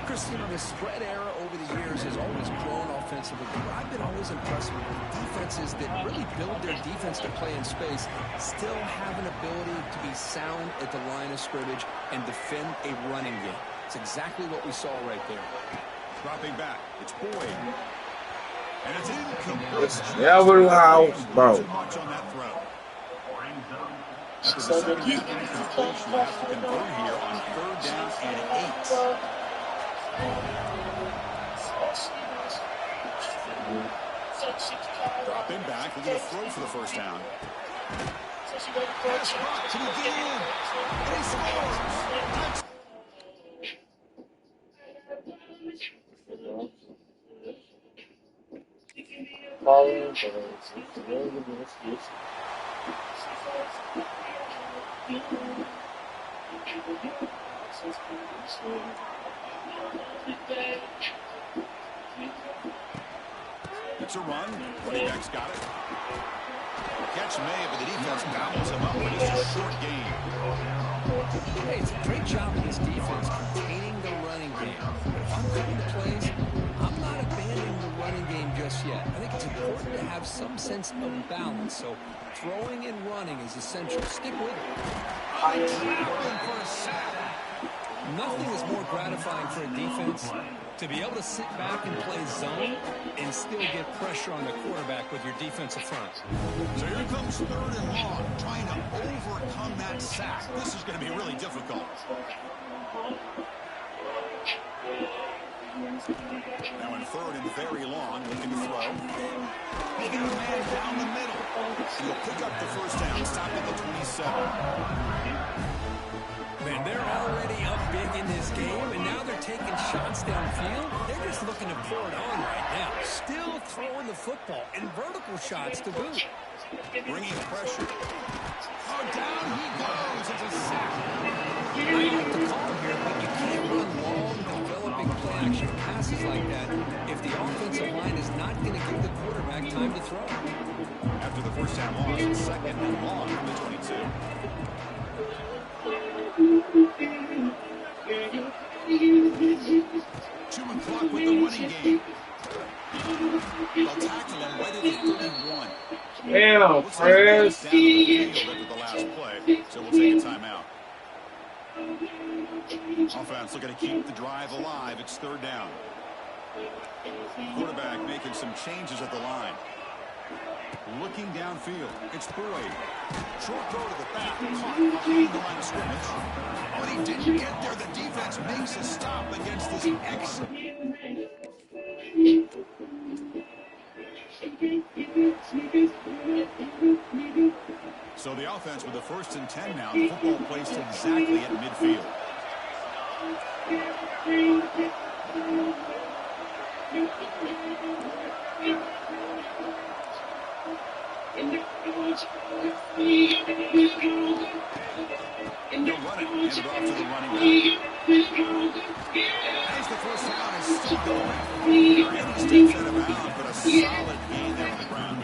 Chris, you know, the spread era over the years has always grown offensively. I've been always impressed with defenses that really build their defense to play in space, still have an ability to be sound at the line of scrimmage and defend a running game. It's exactly what we saw right there.
Dropping back, it's Boyd. And it's incomplete.
It's never house, bro.
Too much on that throw. After the second incompletion, you have to convert here on third down and 8. Dropping back, we're going to throw for the first down. Pass caught, can he get in? And he scores! It's a run. Running back's got it. Catch may, but the defense gobbles him up, but it's a short game.
Hey, it's a great job of this defense containing the running game. But if I'm calling the plays, I'm not abandoning the running game just yet. I think it's important to have some sense of balance. So throwing and running is essential. Stick with it.
Traveling for a sack.
Nothing is more gratifying for a defense to be able to sit back and play zone and still get pressure on the quarterback with your defensive front.
So here comes 3rd and long, trying to overcome that sack. This is going to be really difficult. Now in 3rd and very long, looking to throw. They get a man down the middle. He'll pick up the first down, stop at the 27.
Man, they're already up big in this game, and now they're taking shots downfield. They're just looking to pour it on right now. Still throwing the football, and vertical shots to boot.
Bringing pressure. Oh, down he goes. It's a sack.
I like the call here, but you can't run long, developing play-action passes like that if the offensive line is not going to give the quarterback time to throw.
After the first down loss, 2nd and long from the 22. 2 o'clock with the running game. They'll tackle him right at the 31.
Damn, Chris.
After the last play, so we'll take a timeout. Offense looking to keep the drive alive. It's 3rd down. Quarterback making some changes at the line. Looking downfield. It's Boyd. Short throw to the back. Caught behind the line of scrimmage. Oh, and he didn't get there. The defense makes a stop against this excellent. So the offense with the 1st and 10 now. The football placed exactly at midfield. They'll run it. Hand it off to the running back. As the first down is still going. He steps out of bounds, but a solid gain there on the ground.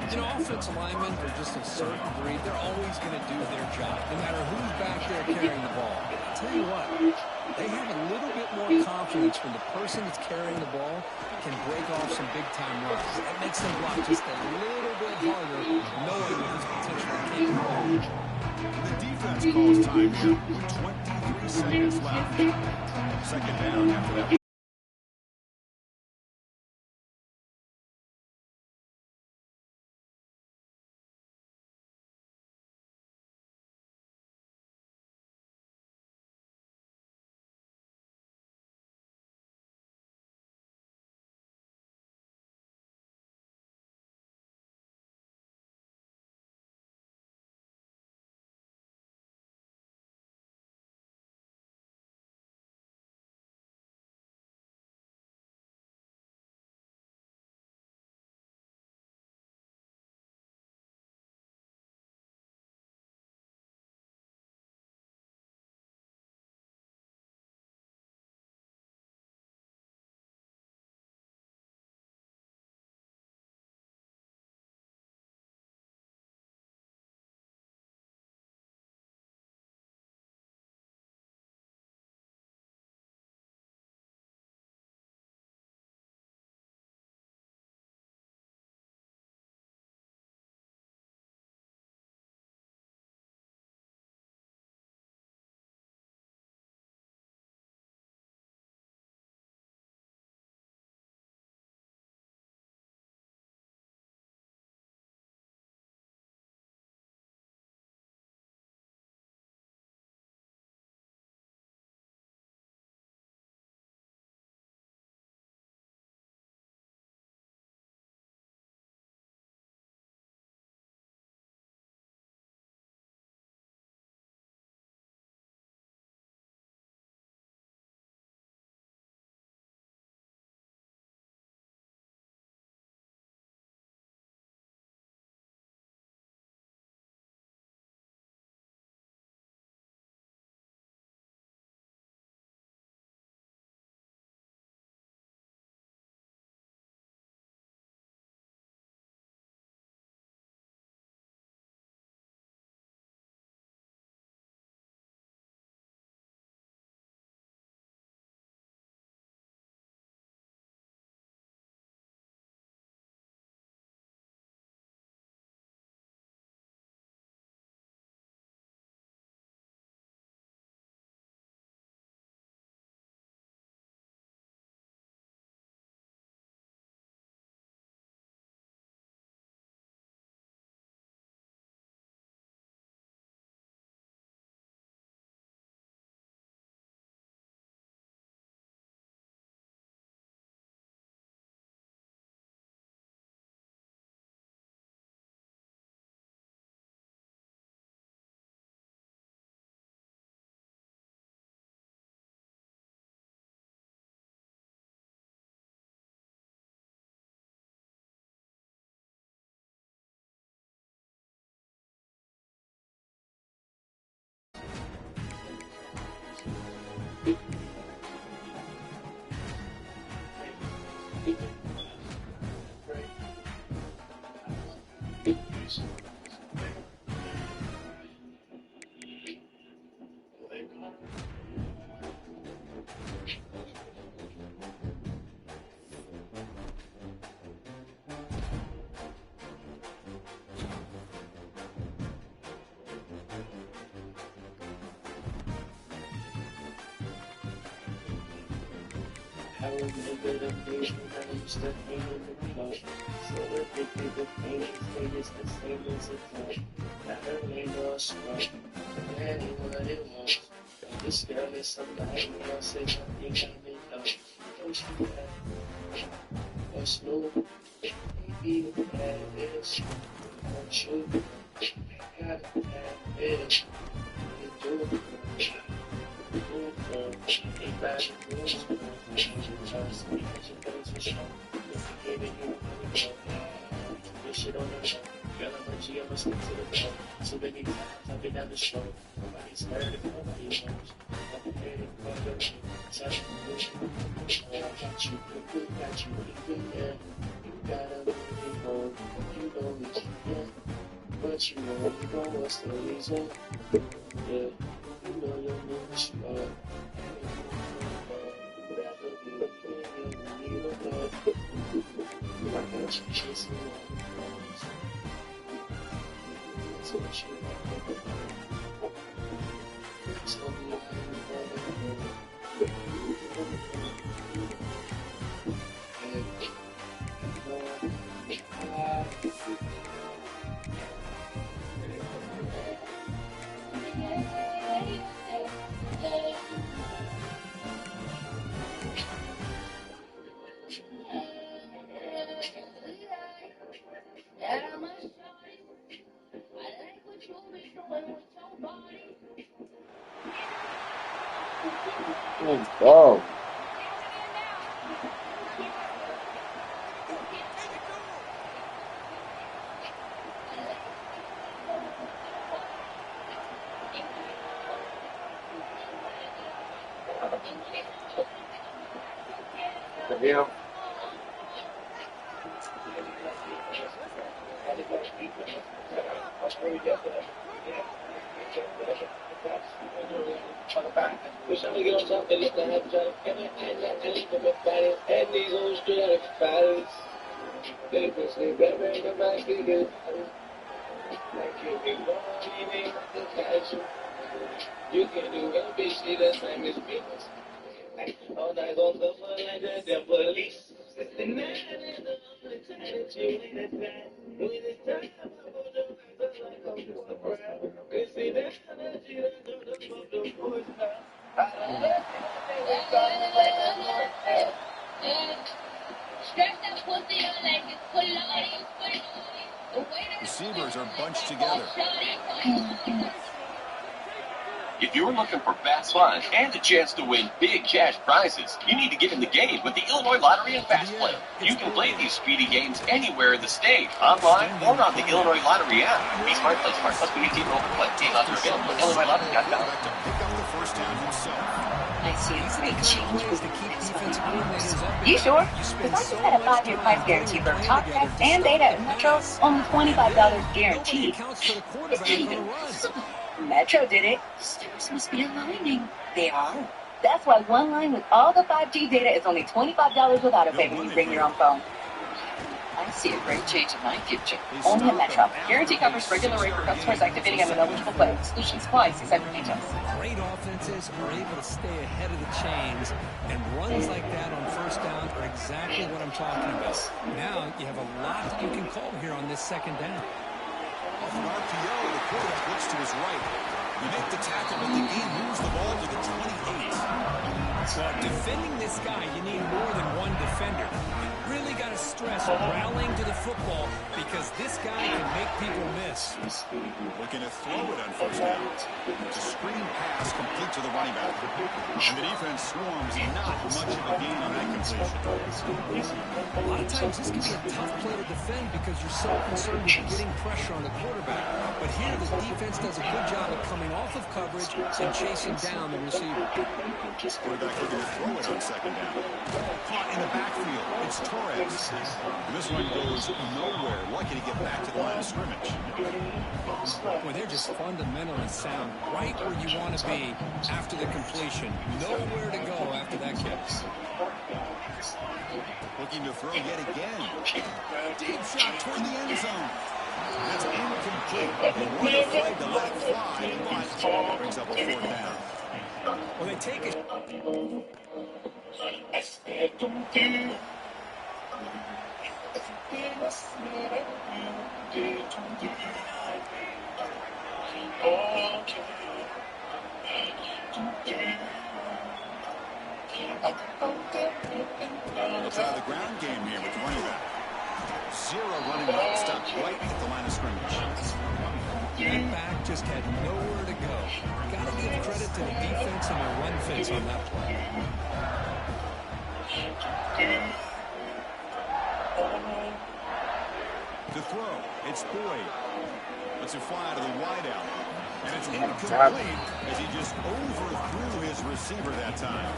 You know, offensive linemen are just a certain breed. They're always going to do their job, no matter who's back there carrying the ball. I'll tell you what, they have a little bit more confidence when the person that's carrying the ball can break off some big-time runs. That makes them block just a little bit harder, knowing that he's potentially capable.
The defense calls time here with 23 seconds left. 2nd down after that.
I remember the days when I used to hang in the club. So addicted to things, they just the same as a club. Now there ain't no scrub, that ain't what it was. This girl is somebody else, and I think I'm in love. Don't you have what's new? Baby, you have this. Don't you? Gotta have this. You do. Anybody knows? Just because you go to show, giving you this shit on the show. Girl, I'm a G, I'ma stick to the flow. So many times I've been down the show. Nobody's heard it, nobody knows. I'm headed for your shit. Touch me, I got you, got you, yeah. You gotta let it go. You know it's yeah. But you know what's the reason? Yeah, you know your moves, why can't you chase me all that's what you want. Tell me why you
Oh. The hell?
Wish I could get on top of this, I have to and these old straight out of fighters. They can say, baby, the mic is good. Like you be born, you can do a bitch, she the same as me. All night gon' go for like the damn police. The night is the only time that you ain't at that. When it's time, I hold your eyes up like I'm just a crowd. They see that energy, I know the boys now.
Receivers are bunched together.
If you're looking for fast fun and a chance to win big cash prizes, you need to get in the game with the Illinois Lottery and Fast Play. You can play these speedy games anywhere in the state, online or on the Illinois Lottery app. Be smart, play smart, plus we team over play. Games are available at IllinoisLottery.com.
I see a great change with the keep. You sure? Because I just had a 5-year price guarantee for talk, text, and data at Metro. Only $25 guaranteed. Metro did it. Stars must be aligning. They are. That's why one line with all the 5G data is only $25 without a pay when you bring your own phone. I see a great change in my future. Only at Metro. Guarantee covers regular rate for customers activating an eligible plan. Exclusion supply. See site for details.
Great offenses are able to stay ahead of the chains, and runs like that on first down are exactly what I'm talking about. Now you have a lot that you can call here on this second down.
Off an RPO, the quarterback looks to his right. You make the tackle, but the game moves the ball to the 28.
Well, defending this guy, you need more than one defender. You really got to stress rallying to the football because this guy can make people miss.
Looking to throw it on first down. It's a screen pass complete to the running back. And the defense swarms not much of a gain on that completion.
A lot of times this can be a tough play to defend because you're so concerned with getting pressure on the quarterback. But here the defense does a good job of coming off of coverage and chasing down the receiver.
Quarterback looking to throw it on second down. Caught in the backfield. It's Torres. And this one goes nowhere. Lucky to get back to the line line of scrimmage.
Well, they're just fundamentally sound, right where you want to be after the completion. Nowhere to go after that catch.
Looking to throw yet again. Deep shot toward the end zone. That's incomplete. They weren't afraid to let it fly, but it brings up a 4th down.
Well, they take it.
They'll try the ground game here with the running back. 0 running route stopped right at the line of scrimmage.
That back just had nowhere to go. Got to give credit to the defense and their run fits on that play.
To throw, it's Boyd. Lets it fly to the wideout. And it's incomplete as he just overthrew his receiver that time.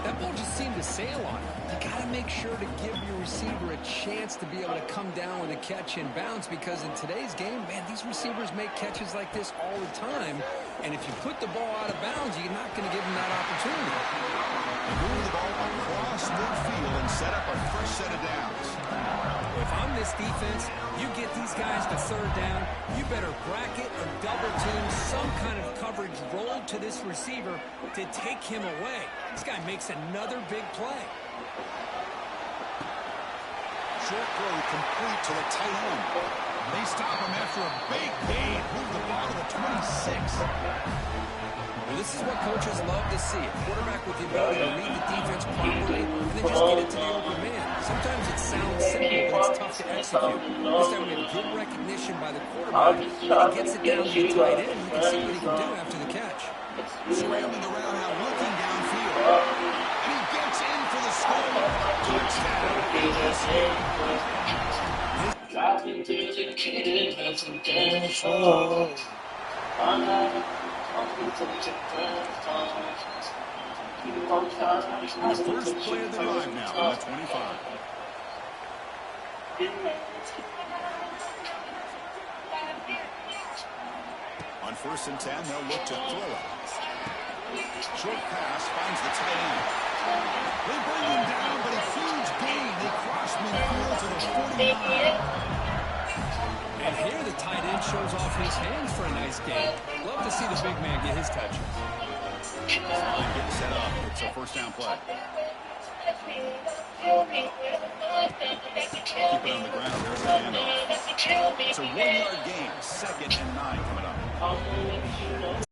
That ball just seemed to sail on him. You got to make sure to give your receiver a chance to be able to come down with a catch and bounce, because in today's game, man, these receivers make catches like this all the time. And if you put the ball out of bounds, you're not going to give them that opportunity.
Move the ball across midfield and set up a fresh set of downs.
If I'm this defense, you get these guys to 3rd down, you better bracket or double team some kind of coverage roll to this receiver to take him away. This guy makes another big play.
Short throw complete to the tight end. They stop him after a big gain. Move the ball to the 26.
Well, this is what coaches love to see. A quarterback with the ability to read the defense properly and then just get it to the open man. Sometimes it sounds simple, but it's tough to execute. This time we have good recognition by the quarterback. When he gets it down to the tight end, you can see what he can do after the catch.
Scrambling around now, looking downfield. And he gets in for the score. First play of the drive now on the 25. On 1st and 10, they'll look to throw it. Short pass finds the tight end. They bring him down, but a huge gain. They cross midfield to the 49.
And here the tight end shows off his hands for a nice game. Love to see the big man get his touches.
Getting set up. It's a 1st down play. Keep it on the ground. There's the handoff. It's a 1-yard gain. 2nd and 9 coming up.